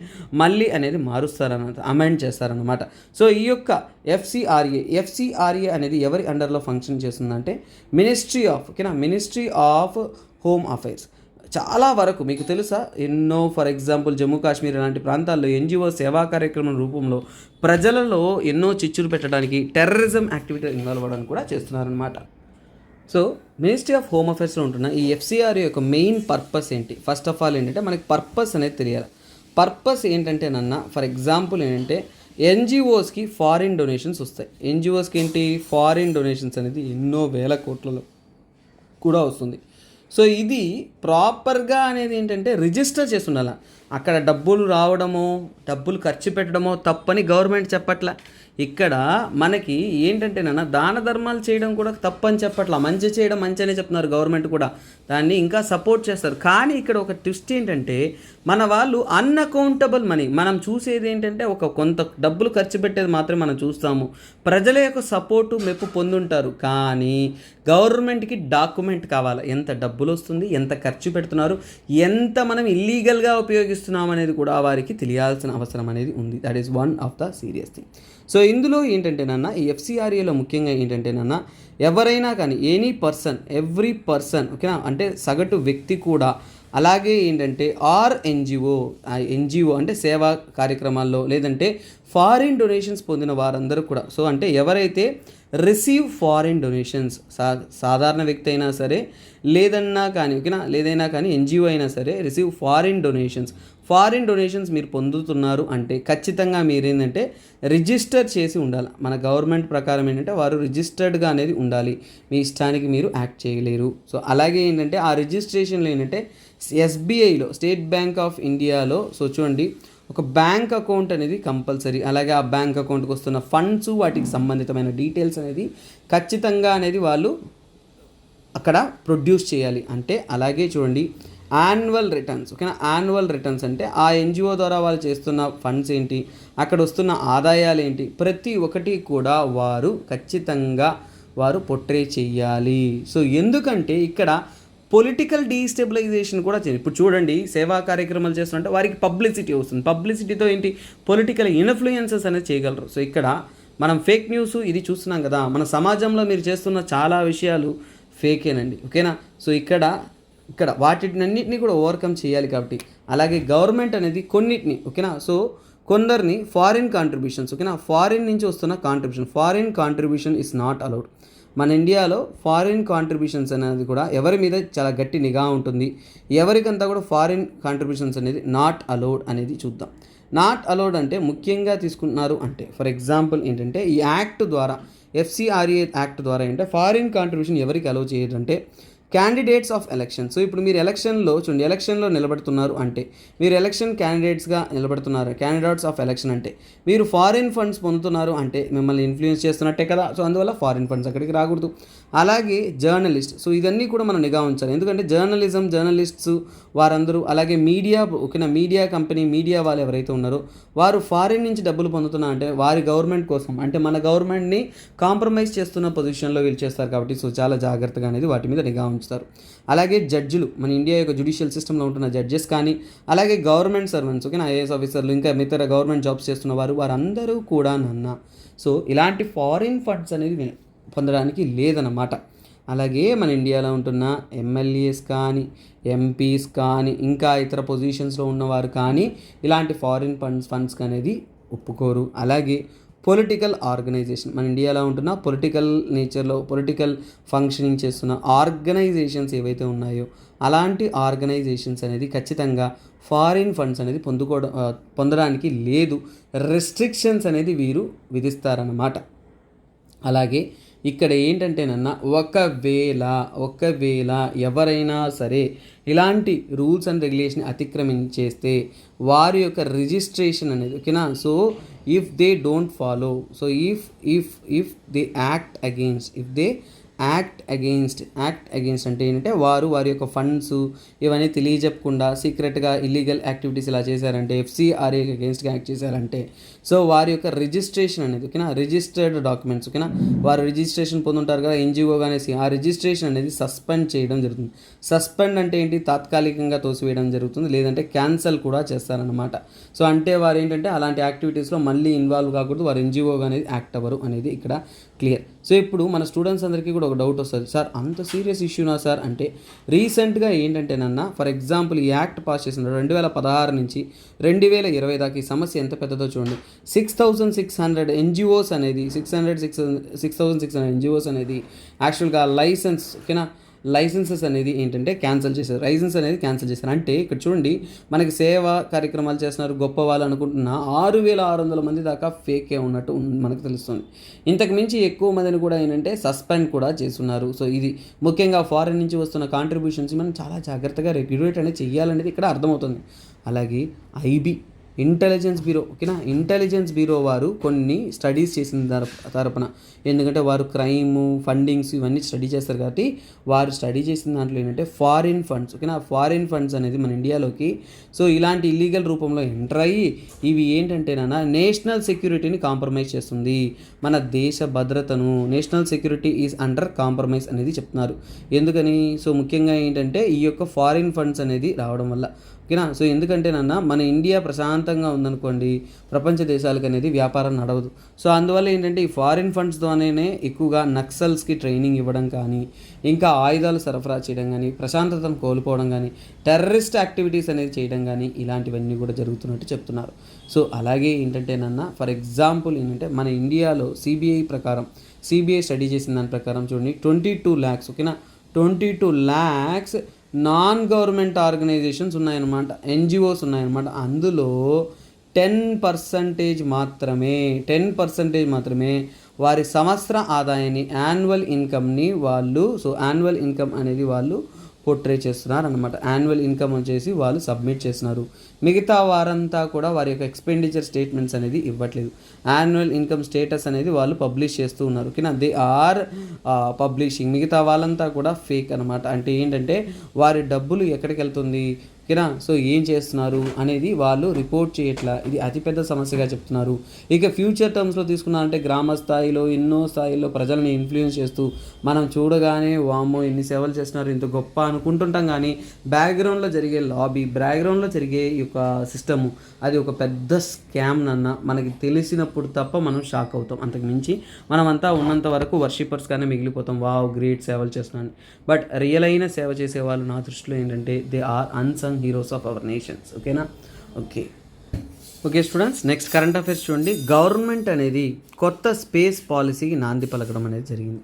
మళ్ళీ అనేది మారుస్తారన్నమాట, అమెండ్ చేస్తారన్నమాట. సో ఈ యొక్క ఎఫ్సిఆర్ఏ అనేది ఎవరి అండర్లో ఫంక్షన్ చేస్తుందంటే మినిస్ట్రీ ఆఫ్ హోమ్ అఫైర్స్. చాలా వరకు మీకు తెలుసా, ఎన్నో ఫర్ ఎగ్జాంపుల్ జమ్మూ కాశ్మీర్ లాంటి ప్రాంతాల్లో ఎన్జిఓ సేవా కార్యక్రమం రూపంలో ప్రజలలో ఎన్నో చిచ్చులు పెట్టడానికి, టెర్రరిజం యాక్టివిటీ ఇన్వాల్వ్ అవ్వడానికి కూడా చేస్తున్నారనమాట. సో మినిస్ట్రీ ఆఫ్ హోమ్ అఫైర్స్లో ఉంటున్న ఈ ఎఫ్సిఆర్ యొక్క మెయిన్ పర్పస్ ఏంటి? ఫస్ట్ ఆఫ్ ఆల్ ఏంటంటే మనకి పర్పస్ అనేది తెలియాలి. పర్పస్ ఏంటంటేనన్నా ఫర్ ఎగ్జాంపుల్ ఏంటంటే ఎన్జిఓస్కి ఫారిన్ డొనేషన్స్ వస్తాయి. ఎన్జిఓస్కి ఏంటి ఫారిన్ డొనేషన్స్ అనేది ఎన్నో వేల కోట్లలో కూడా వస్తుంది. సో ఇది ప్రాపర్గా అనేది ఏంటంటే రిజిస్టర్ చేసి ఉండాలి. అక్కడ డబ్బులు రావడమో డబ్బులు ఖర్చు పెట్టడమో తప్పని గవర్నమెంట్ చెప్పట్ల. ఇక్కడ మనకి ఏంటంటే దాన ధర్మాలు చేయడం కూడా తప్పని చెప్పట్లా, మంచి చేయడం మంచి అనే చెప్తున్నారు. గవర్నమెంట్ కూడా దాన్ని ఇంకా సపోర్ట్ చేస్తారు. కానీ ఇక్కడ ఒక ట్విస్ట్ ఏంటంటే మన వాళ్ళు అన్అకౌంటబుల్ మనీ, మనం చూసేది ఏంటంటే ఒక కొంత డబ్బులు ఖర్చు పెట్టేది మాత్రమే మనం చూస్తాము. ప్రజల యొక్క సపోర్టు మెప్పు పొందుంటారు, కానీ గవర్నమెంట్కి డాక్యుమెంట్ కావాలి. ఎంత డబ్బులు వస్తుంది, ఎంత ఖర్చు పెడుతున్నారు, ఎంత మనం ఇల్లీగల్గా ఉపయోగిస్తున్నాం అనేది కూడా వారికి తెలియాల్సిన అవసరం అనేది ఉంది. That is one of the serious thing. So ఇందులో ఏంటంటేనన్నా ఈ ఎఫ్సిఆర్ఏలో ముఖ్యంగా ఏంటంటేనన్నా ఎవరైనా కానీ ఎవ్రీ పర్సన్ ఓకేనా, అంటే సగటు వ్యక్తి కూడా, అలాగే ఏంటంటే ఎన్జిఓ అంటే సేవా కార్యక్రమాల్లో లేదంటే ఫారిన్ డొనేషన్స్ పొందిన వారందరూ కూడా, సో అంటే ఎవరైతే రిసీవ్ ఫారిన్ డొనేషన్స్, సాధారణ వ్యక్తి అయినా సరే లేదన్నా కానీ ఓకేనా, లేదైనా కానీ ఎన్జిఓ అయినా సరే రిసీవ్ ఫారిన్ డొనేషన్స్ మీరు పొందుతున్నారు అంటే ఖచ్చితంగా మీరు ఏంటంటే రిజిస్టర్ చేసి ఉండాలి. మన గవర్నమెంట్ ప్రకారం ఏంటంటే వారు రిజిస్టర్డ్గా అనేది ఉండాలి. మీ ఇష్టానికి మీరు యాక్ట్ చేయలేరు. సో అలాగే ఏంటంటే ఆ రిజిస్ట్రేషన్లో ఏంటంటే ఎస్బీఐలో, స్టేట్ బ్యాంక్ ఆఫ్ ఇండియాలో సో చూడండి ఒక బ్యాంక్ అకౌంట్ అనేది కంపల్సరీ. అలాగే ఆ బ్యాంక్ అకౌంట్కి వస్తున్న ఫండ్స్, వాటికి సంబంధితమైన డీటెయిల్స్ అనేది ఖచ్చితంగా అనేది వాళ్ళు అక్కడ ప్రొడ్యూస్ చేయాలి. అంటే అలాగే చూడండి యాన్యువల్ రిటర్న్స్ ఓకేనా, యాన్యువల్ రిటర్న్స్ అంటే ఆ ఎన్జిఓ ద్వారా వాళ్ళు చేస్తున్న ఫండ్స్ ఏంటి, అక్కడ వస్తున్న ఆదాయాలు ఏంటి, ప్రతి ఒక్కటి కూడా వారు ఖచ్చితంగా పొట్రే చెయ్యాలి. సో ఎందుకంటే ఇక్కడ పొలిటికల్ డీస్టెబిలైజేషన్ కూడా చేయాలి. ఇప్పుడు చూడండి సేవా కార్యక్రమాలు చేస్తుంటే వారికి పబ్లిసిటీ వస్తుంది. పబ్లిసిటీతో ఏంటి పొలిటికల్ ఇన్ఫ్లుయెన్సెస్ అనేది చేయగలరు. సో ఇక్కడ మనం ఫేక్ న్యూస్ ఇది చూస్తున్నాం కదా, మన సమాజంలో మీరు చేస్తున్న చాలా విషయాలు ఫేకేనండి ఓకేనా. సో ఇక్కడ వాటినన్నింటినీ కూడా ఓవర్కమ్ చేయాలి కాబట్టి, అలాగే గవర్నమెంట్ అనేది కొన్నిటిని ఓకేనా, సో కొందరిని ఫారిన్ కాంట్రిబ్యూషన్స్ ఓకేనా, ఫారిన్ నుంచి వస్తున్న foreign contribution is not allowed. మన ఇండియాలో ఫారిన్ కాంట్రిబ్యూషన్స్ అనేది కూడా ఎవరి మీద చాలా గట్టి నిఘా ఉంటుంది. ఎవరికంతా కూడా ఫారిన్ కాంట్రిబ్యూషన్స్ అనేది నాట్ అలౌడ్ అనేది చూద్దాం. నాట్ అలౌడ్ అంటే ముఖ్యంగా తీసుకుంటున్నారు అంటే ఫర్ ఎగ్జాంపుల్ ఏంటంటే ఈ యాక్ట్ ద్వారా, ఎఫ్సిఆర్ఏ యాక్ట్ ద్వారా ఏంటంటే ఫారిన్ కాంట్రిబ్యూషన్ ఎవరికి అలౌ చేయదంటే క్యాండిడేట్స్ ఆఫ్ ఎలక్షన్. సో ఇప్పుడు మీరు ఎలక్షన్లో నిలబడుతున్నారు అంటే, మీరు ఎలక్షన్ క్యాండిడేట్స్గా నిలబడుతున్నారు. క్యాండిడేట్స్ ఆఫ్ ఎలక్షన్ అంటే మీరు ఫారిన్ ఫండ్స్ పొందుతున్నారు అంటే మిమ్మల్ని ఇన్ఫ్లుయెన్స్ చేస్తున్నట్టే కదా. సో అందువల్ల ఫారిన్ ఫండ్స్ అక్కడికి రాకూడదు. అలాగే జర్నలిస్ట్. సో ఇవన్నీ కూడా మనం నిఘా ఉంచాలి. ఎందుకంటే జర్నలిస్ట్స్ వారందరూ, అలాగే మీడియా, ఓకేనా, మీడియా కంపెనీ, మీడియా వాళ్ళు ఎవరైతే ఉన్నారో వారు ఫారిన్ నుంచి డబ్బులు పొందుతున్నా అంటే వారి గవర్నమెంట్ కోసం, అంటే మన గవర్నమెంట్ని కాంప్రమైజ్ చేస్తున్న పొజిషన్లో వీళ్ళు చేస్తారు కాబట్టి సో చాలా జాగ్రత్తగా అనేది వాటి మీద నిఘా ఉంచుతారు. అలాగే జడ్జిలు, మన ఇండియా యొక్క జ్యుడిషియల్ సిస్టంలో ఉంటున్న జడ్జెస్ కానీ, అలాగే గవర్నమెంట్ సర్వెంట్స్, ఓకేనా, ఐఏఎస్ ఆఫీసర్లు, ఇంకా మిగతా గవర్నమెంట్ జాబ్స్ చేస్తున్న వారందరూ కూడా సో ఇలాంటి ఫారిన్ ఫండ్స్ అనేది పొందడానికి లేదన్నమాట. అలాగే మన ఇండియాలో ఉంటున్న ఎమ్మెల్యేస్ కానీ, ఎంపీస్ కానీ, ఇంకా ఇతర పొజిషన్స్లో ఉన్నవారు కానీ ఇలాంటి ఫారిన్ ఫండ్స్ అనేది ఒప్పుకోరు. అలాగే పొలిటికల్ ఆర్గనైజేషన్, మన ఇండియాలో ఉంటున్న పొలిటికల్ నేచర్లో పొలిటికల్ ఫంక్షనింగ్ చేస్తున్న ఆర్గనైజేషన్స్ ఏవైతే ఉన్నాయో అలాంటి ఆర్గనైజేషన్స్ అనేది ఖచ్చితంగా ఫారిన్ ఫండ్స్ అనేది పొందడానికి లేదు. రెస్ట్రిక్షన్స్ అనేది వీరు విధిస్తారన్నమాట. అలాగే ఇక్కడ ఏంటంటేనన్నా ఒకవేళ ఎవరైనా సరే ఇలాంటి రూల్స్ అండ్ రెగ్యులేషన్ అతిక్రమించేస్తే వారి యొక్క రిజిస్ట్రేషన్ అనేది, ఓకేనా, so if they don't follow, so if they act against అంటే ఏంటంటే వారి యొక్క ఫండ్స్ ఇవన్నీ తెలియజెప్పకుండా సీక్రెట్గా ఇల్లీగల్ యాక్టివిటీస్ ఇలా చేశారంటే, ఎఫ్సిఆర్ఏ అగెయిన్స్ట్గా యాక్ట్ చేశారంటే సో వారి యొక్క రిజిస్ట్రేషన్ అనేది, ఓకేనా, రిజిస్టర్డ్ డాక్యుమెంట్స్, ఓకేనా, వారు రిజిస్ట్రేషన్ పొందుంటారు కదా ఎన్జిఓగా అనేసి, ఆ రిజిస్ట్రేషన్ అనేది సస్పెండ్ చేయడం జరుగుతుంది. సస్పెండ్ అంటే ఏంటి, తాత్కాలికంగా తోసివేయడం జరుగుతుంది, లేదంటే క్యాన్సల్ కూడా చేస్తారనమాట. సో అంటే వారు ఏంటంటే అలాంటి యాక్టివిటీస్లో మళ్ళీ ఇన్వాల్వ్ కాకూడదు, వారు ఎన్జిఓగా అనేది యాక్ట్ అవ్వరు అనేది ఇక్కడ క్లియర్. సో ఇప్పుడు మన స్టూడెంట్స్ అందరికీ కూడా ఒక డౌట్ వస్తుంది, సార్ అంత సీరియస్ ఇష్యూనా సార్ అంటే, రీసెంట్గా ఏంటంటేనన్నా ఫర్ ఎగ్జాంపుల్ ఈ యాక్ట్ పాస్ చేసిన 2016 నుంచి 2020 దాకా ఈ సమస్య ఎంత పెద్దదో చూడండి. 6,600 ఎన్జిఓస్ అనేది 6,600 ఎన్జిఓస్ అనేది యాక్చువల్గా లైసెన్సెస్ అనేది ఏంటంటే క్యాన్సిల్ చేశారు. అంటే ఇక్కడ చూడండి, మనకి సేవా కార్యక్రమాలు చేస్తున్నారు గొప్ప వాళ్ళు అనుకుంటున్న 6,600 మంది దాకా ఫేకే ఉన్నట్టు మనకు తెలుస్తుంది. ఇంతకు మించి ఎక్కువ మందిని కూడా ఏంటంటే సస్పెండ్ కూడా చేస్తున్నారు. సో ఇది ముఖ్యంగా ఫారిన్ నుంచి వస్తున్న కాంట్రిబ్యూషన్స్ మనం చాలా జాగ్రత్తగా రెగ్యులేట్ అనేది చేయాలనేది ఇక్కడ అర్థమవుతుంది. అలాగే ఐబీ ఇంటెలిజెన్స్ బ్యూరో, ఓకేనా, ఇంటెలిజెన్స్ బ్యూరో వారు కొన్ని స్టడీస్ చేసిన తరపున, ఎందుకంటే వారు క్రైమ్ ఫండింగ్స్ ఇవన్నీ స్టడీ చేస్తారు కాబట్టి వారు స్టడీ చేసిన దాంట్లో ఏంటంటే ఫారిన్ ఫండ్స్, ఓకేనా, ఫారిన్ ఫండ్స్ అనేది మన ఇండియాలోకి సో ఇలాంటి ఇల్లీగల్ రూపంలో ఎంటర్ అయ్యి ఇవి ఏంటంటేనా నేషనల్ సెక్యూరిటీని కాంప్రమైజ్ చేస్తుంది, మన దేశ భద్రతను, national security is under compromise అనేది చెప్తున్నారు. ఎందుకని, సో ముఖ్యంగా ఏంటంటే ఈ యొక్క ఫారిన్ ఫండ్స్ అనేది రావడం వల్ల, ఓకేనా. సో ఎందుకంటే మన ఇండియా ప్రశాంతంగా ఉందనుకోండి, ప్రపంచ దేశాలకు అనేది వ్యాపారం నడవదు. సో అందువల్ల ఏంటంటే ఈ ఫారిన్ ఫండ్స్ ద్వారానే ఎక్కువగా నక్సల్స్కి ట్రైనింగ్ ఇవ్వడం కానీ, ఇంకా ఆయుధాలు సరఫరా చేయడం కానీ, ప్రశాంతతను కోల్పోవడం కానీ, టెర్రరిస్ట్ యాక్టివిటీస్ అనేది చేయడం కానీ ఇలాంటివన్నీ కూడా జరుగుతున్నట్టు చెప్తున్నారు. సో అలాగే ఏంటంటే ఫర్ ఎగ్జాంపుల్ ఏంటంటే మన ఇండియాలో సిబిఐ స్టడీ చేసిన దాని ప్రకారం చూడండి 22 lakhs, ఓకేనా, 22 lakhs నాన్ గవర్నమెంట్ ఆర్గనైజేషన్స్ ఉన్నాయన్నమాట, ఎన్జిఓస్ ఉన్నాయన్నమాట. అందులో 10% మాత్రమే వారి సంవత్సర ఆదాయాన్ని, యాన్యువల్ ఇన్కమ్ని యాన్యువల్ ఇన్కమ్ అనేది వాళ్ళు పోర్ట్రే చేస్తున్నారు అనమాట. యాన్యువల్ ఇన్కమ్ వచ్చేసి వాళ్ళు సబ్మిట్ చేస్తున్నారు. మిగతా వారంతా కూడా వారి యొక్క ఎక్స్పెండిచర్ స్టేట్మెంట్స్ అనేది ఇవ్వట్లేదు. యాన్యువల్ ఇన్కమ్ స్టేటస్ అనేది వాళ్ళు పబ్లిష్ చేస్తూ ఉన్నారు, ఓకేనా, దే ఆర్ పబ్లిషింగ్. మిగతా వాళ్ళంతా కూడా ఫేక్ అనమాట. అంటే ఏంటంటే వారి డబ్బులు ఎక్కడికి వెళ్తుంది, ఓకేనా, సో ఏం చేస్తున్నారు అనేది వాళ్ళు రిపోర్ట్ చేయట్లా. ఇది అతిపెద్ద సమస్యగా చెప్తున్నారు. ఇక ఫ్యూచర్ టర్మ్స్లో తీసుకున్నారంటే గ్రామ స్థాయిలో ఎన్నో స్థాయిల్లో ప్రజల్ని ఇన్ఫ్లుయెన్స్ చేస్తూ మనం చూడగానే వామ్మో ఎన్ని సేవలు చేస్తున్నారు ఇంత గొప్ప అనుకుంటుంటాం, కానీ బ్యాక్గ్రౌండ్లో జరిగే బ్యాక్గ్రౌండ్లో జరిగే ఈ యొక్క సిస్టము అది ఒక పెద్ద స్కామ్ మనకి తెలిసినప్పుడు తప్ప మనం షాక్ అవుతాం. అంతకు మించి మనమంతా ఉన్నంత వరకు వర్షిపర్స్గానే మిగిలిపోతాం, వావ్ గ్రేట్ సేవలు చేస్తున్నాను. బట్ రియల్ అయిన సేవ చేసే వాళ్ళు నా దృష్టిలో ఏంటంటే they are unsung heroes of our nations, ఓకేనా. Okay students, next current affairs చూడండి. గవర్నమెంట్ అనేది కొత్త స్పేస్ పాలసీకి నాంది పలకడం అనేది జరిగింది.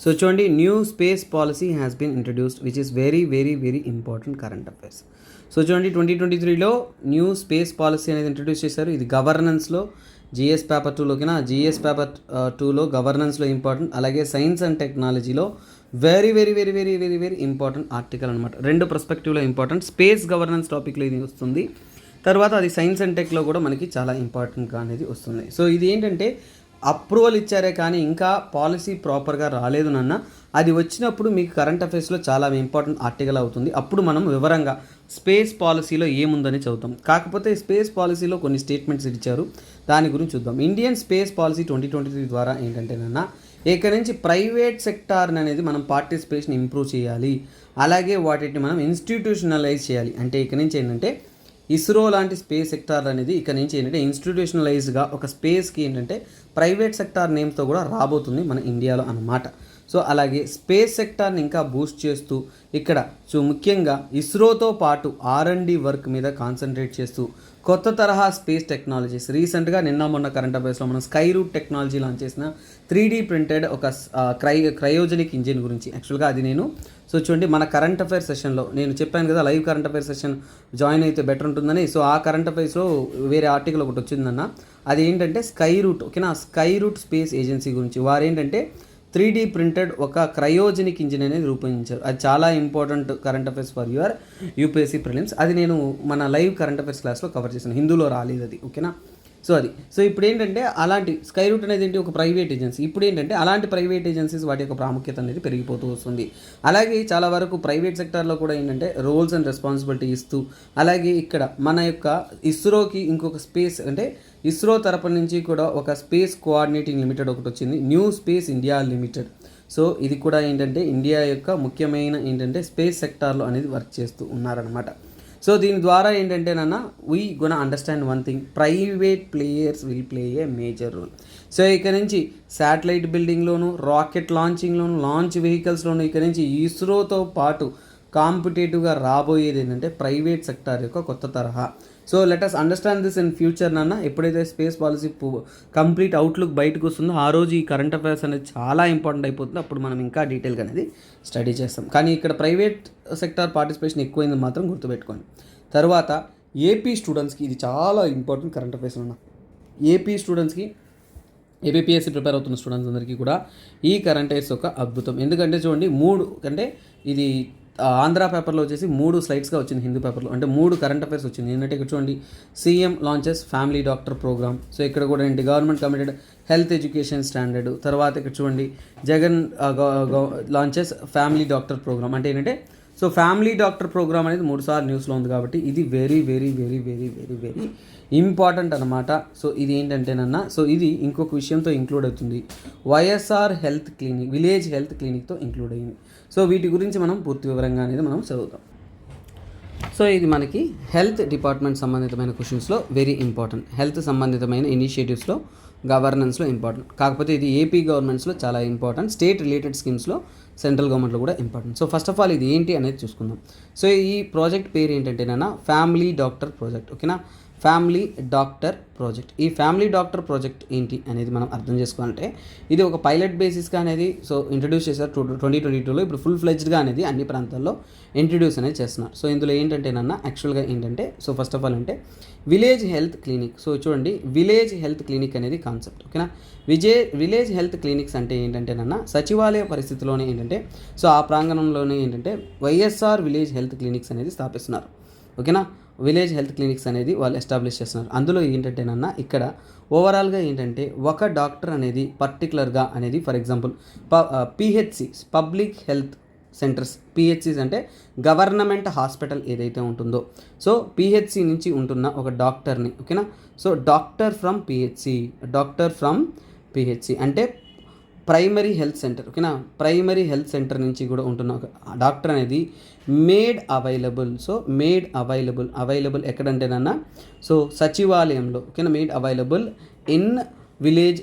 సో చూడండి, new space policy has been introduced which is very very very important current affairs. So చూడండి, 2023లో న్యూ స్పేస్ పాలసీ అనేది ఇంట్రడ్యూస్ చేశారు. ఇది గవర్నెన్స్లో జిఎస్ పేపర్ 2లోకినా జిఎస్ పేపర్ 2లో గవర్నెన్స్లో ఇంపార్టెంట్, అలాగే సైన్స్ అండ్ టెక్నాలజీలో very very very very very very important article అనమాట. రెండు పర్స్పెక్టివ్లో ఇంపార్టెంట్. స్పేస్ గవర్నెన్స్ టాపిక్లో ఇది వస్తుంది, తర్వాత అది సైన్స్ అండ్ టెక్లో కూడా మనకి చాలా ఇంపార్టెంట్గా అనేది వస్తుంది. సో ఇది ఏంటంటే అప్రూవల్ ఇచ్చారే కానీ ఇంకా పాలసీ ప్రాపర్గా రాలేదు నాన్న. అది వచ్చినప్పుడు మీకు కరెంట్ అఫైర్స్లో చాలా ఇంపార్టెంట్ ఆర్టికల్ అవుతుంది. అప్పుడు మనం వివరంగా స్పేస్ పాలసీలో ఏముందని చదువుతాం. కాకపోతే స్పేస్ పాలసీలో కొన్ని స్టేట్మెంట్స్ ఇచ్చారు, దాని గురించి చూద్దాం. ఇండియన్ స్పేస్ పాలసీ 2023 ద్వారా ఏంటంటే నాన్న, ఇక్కడ నుంచి ప్రైవేట్ సెక్టార్ అనేది మనం పార్టిసిపేషన్ ఇంప్రూవ్ చేయాలి, అలాగే వాటిని మనం ఇన్స్టిట్యూషనలైజ్ చేయాలి. అంటే ఇక్కడ నుంచి ఏంటంటే ఇస్రో లాంటి స్పేస్ సెక్టార్ అనేది ఇక్కడ నుంచి ఏంటంటే ఇన్స్టిట్యూషనలైజ్గా ఒక స్పేస్కి ఏంటంటే ప్రైవేట్ సెక్టార్ నేమ్తో కూడా రాబోతుంది మన ఇండియాలో అన్నమాట. సో అలాగే స్పేస్ సెక్టార్ని ఇంకా బూస్ట్ చేస్తూ ఇక్కడ ముఖ్యంగా ఇస్రోతో పాటు R&D వర్క్ మీద కాన్సన్ట్రేట్ చేస్తూ కొత్త తరహా స్పేస్ టెక్నాలజీస్, రీసెంట్గా నిన్న మొన్న కరెంట్ అఫైర్స్లో మనం స్కై రూట్ టెక్నాలజీ లాంచ్ చేసిన 3D ప్రింటెడ్ ఒక క్రయోజనిక్ ఇంజిన్ గురించి యాక్చువల్గా అది నేను చూడండి మన కరెంట్ అఫైర్ సెషన్లో నేను చెప్పాను కదా, live current affair session join అయితే బెటర్ ఉంటుందని. సో ఆ కరెంట్ అఫైర్స్లో వేరే ఆర్టికల్ ఒకటి వచ్చిందన్న, అది ఏంటంటే స్కై రూట్, ఓకేనా, స్కై రూట్ స్పేస్ ఏజెన్సీ గురించి. వారు ఏంటంటే 3D ప్రింటెడ్ ఒక క్రయోజనిక్ ఇంజిన్ అనేది రూపొందించారు. అది చాలా important current affairs for your UPSC prelims. అది నేను మన లైవ్ కరెంట్ అఫైర్స్ క్లాస్లో కవర్ చేశాను, హిందూలో రాలేదు అది, ఓకేనా. సో ఇప్పుడు ఏంటంటే అలాంటి స్కై రూట్ అనేది ఏంటి, ఒక ప్రైవేట్ ఏజెన్సీ. ఇప్పుడు ఏంటంటే అలాంటి ప్రైవేట్ ఏజెన్సీస్ వాటి యొక్క ప్రాముఖ్యత అనేది పెరిగిపోతూ వస్తుంది. అలాగే చాలా వరకు ప్రైవేట్ సెక్టార్లో కూడా ఏంటంటే రోల్స్ అండ్ రెస్పాన్సిబిలిటీ ఇస్తూ, అలాగే ఇక్కడ మన యొక్క ఇస్రోకి ఇంకొక స్పేస్ అంటే ఇస్రో తరపు నుంచి కూడా ఒక స్పేస్ కోఆర్డినేటింగ్ లిమిటెడ్ ఒకటి వచ్చింది, new space India limited. So ఇది కూడా ఏంటంటే ఇండియా యొక్క ముఖ్యమైన ఏంటంటే స్పేస్ సెక్టార్లో అనేది వర్క్ చేస్తూ ఉన్నారనమాట. సో దీని ద్వారా ఏంటంటే నాన్న, we gonna understand one thing, private players will play a major role. So ఇక్కడ నుంచి శాటిలైట్ బిల్డింగ్లోను, రాకెట్ లాంచింగ్లోను, లాంచ్ వెహికల్స్లోను ఇక్కడ నుంచి ఇస్రోతో పాటు కాంపిటేటివ్గా రాబోయేది ఏంటంటే ప్రైవేట్ సెక్టార్ యొక్క కొత్త తరహా. So let us understand this in future నాన్న. ఎప్పుడైతే స్పేస్ పాలసీ కంప్లీట్ అవుట్లుక్ బయటకు వస్తుందో ఆ రోజు ఈ కరెంట్ అఫైర్స్ అనేది చాలా ఇంపార్టెంట్ అయిపోతుంది. అప్పుడు మనం ఇంకా డీటెయిల్గా అనేది స్టడీ చేస్తాం. కానీ ఇక్కడ ప్రైవేట్ సెక్టార్ పార్టిసిపేషన్ ఎక్కువైంది మాత్రం గుర్తుపెట్టుకోండి. తర్వాత ఏపీ స్టూడెంట్స్కి ఇది చాలా ఇంపార్టెంట్ కరెంట్ అఫైర్స్ అన్న. ఏపీ స్టూడెంట్స్కి, ఏపీఎస్సీ ప్రిపేర్ అవుతున్న స్టూడెంట్స్ అందరికీ కూడా ఈ కరెంట్ అఫైర్స్ ఒక అద్భుతం. ఎందుకంటే చూడండి, 3 అంటే ఇది ఆంధ్ర పేపర్లో వచ్చేసి 3 స్లైడ్స్గా వచ్చింది, హిందూ పేపర్లో అంటే 3 కరెంట్ అఫైర్స్ వచ్చింది. ఏంటంటే ఇక్కడ చూడండి, CM launches family doctor program. So ఇక్కడ కూడా ఏంటి, government committed health education standard. తర్వాత ఇక్కడ చూడండి, Jagan launches family doctor program. అంటే ఏంటంటే సో ఫ్యామిలీ డాక్టర్ ప్రోగ్రామ్ అనేది 3 సార్లు న్యూస్లో ఉంది కాబట్టి ఇది very very very very very very important అనమాట. సో ఇది ఏంటంటేనన్నా, సో ఇది ఇంకొక విషయంతో ఇంక్లూడ్ అవుతుంది, YSR health clinic, village health క్లినిక్తో ఇంక్లూడ్ అయ్యింది. సో వీటి గురించి మనం పూర్తి వివరంగా అనేది మనం చదువుతాం. సో ఇది మనకి హెల్త్ డిపార్ట్మెంట్ సంబంధితమైన క్వశ్చన్స్లో వెరీ ఇంపార్టెంట్, హెల్త్ సంబంధితమైన ఇనిషియేటివ్స్లో గవర్నెన్స్లో ఇంపార్టెంట్. కాకపోతే ఇది ఏపీ గవర్నమెంట్స్లో చాలా ఇంపార్టెంట్, స్టేట్ రిలేటెడ్ స్కీమ్స్లో సెంట్రల్ గవర్నమెంట్లో కూడా important. So first of all ఇది ఏంటి అనేది చూసుకుందాం. సో ఈ ప్రాజెక్ట్ పేరు ఏంటంటేనా ఫ్యామిలీ డాక్టర్ ప్రాజెక్ట్, ఓకేనా, ఫ్యామిలీ డాక్టర్ ప్రాజెక్ట్. ఈ ఫ్యామిలీ డాక్టర్ ప్రాజెక్ట్ ఏంటి అనేది మనం అర్థం చేసుకోవాలంటే ఇది ఒక పైలట్ బేసిస్గా అనేది సో ఇంట్రడ్యూస్ చేశారు 2022లో. ఇప్పుడు ఫుల్ ఫ్లెడ్జ్డ్గా అనేది అన్ని ప్రాంతాల్లో ఇంట్రడ్యూస్ అనేది చేస్తున్నారు. సో ఇందులో ఏంటంటేనన్నా యాక్చువల్గా ఏంటంటే సో ఫస్ట్ ఆఫ్ ఆల్ అంటే విలేజ్ హెల్త్ క్లినిక్. సో చూడండి, విలేజ్ హెల్త్ క్లినిక్ అనేది కాన్సెప్ట్, ఓకేనా. విలేజ్ హెల్త్ క్లినిక్స్ అంటే ఏంటంటేనన్నా సచివాలయ పరిస్థితిలోనే ఏంటంటే సో ఆ ప్రాంగణంలోనే ఏంటంటే వైఎస్ఆర్ విలేజ్ హెల్త్ క్లినిక్స్ అనేది స్థాపిస్తున్నారు, ఓకేనా. విలేజ్ హెల్త్ క్లినిక్స్ అనేది వాళ్ళు ఎస్టాబ్లిష్ చేస్తున్నారు. అందులో ఏంటంటేనన్నా ఇక్కడ ఓవరాల్గా ఏంటంటే ఒక డాక్టర్ అనేది పర్టికులర్గా అనేది for example PHCs, public health centers, PHCs అంటే గవర్నమెంట్ హాస్పిటల్ ఏదైతే ఉంటుందో సో పిహెచ్సి నుంచి ఉంటున్న ఒక డాక్టర్ని, ఓకేనా. సో డాక్టర్ ఫ్రమ్ పిహెచ్సి అంటే ప్రైమరీ హెల్త్ సెంటర్, ఓకేనా. ప్రైమరీ హెల్త్ సెంటర్ నుంచి కూడా ఉంటున్న ఒక డాక్టర్ అనేది made available. So made available ఎక్కడంటేనన్నా సో సచివాలయంలో, ఓకేనా. మేడ్ అవైలబుల్ ఇన్ విలేజ్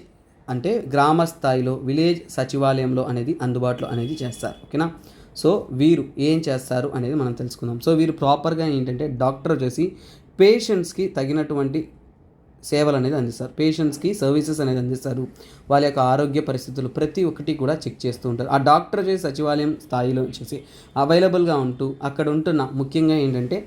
అంటే గ్రామ స్థాయిలో విలేజ్ సచివాలయంలో అనేది అందుబాటులో అనేది చేస్తారు, ఓకేనా. సో వీరు ఏం చేస్తారు అనేది మనం తెలుసుకుందాం. సో వీరు ప్రాపర్గా ఏంటంటే డాక్టర్ వచ్చేసి పేషెంట్స్కి తగినటువంటి సేవలు అనేది అందిస్తారు, పేషెంట్స్కి సర్వీసెస్ అనేది అందిస్తారు, వాళ్ళ యొక్క ఆరోగ్య పరిస్థితులు ప్రతి ఒక్కటి కూడా చెక్ చేస్తూ ఉంటారు. ఆ డాక్టర్ వచ్చేసి సచివాలయం స్థాయిలో వచ్చేసి అవైలబుల్గా ఉంటూ అక్కడ ఉంటున్న ముఖ్యంగా ఏంటంటే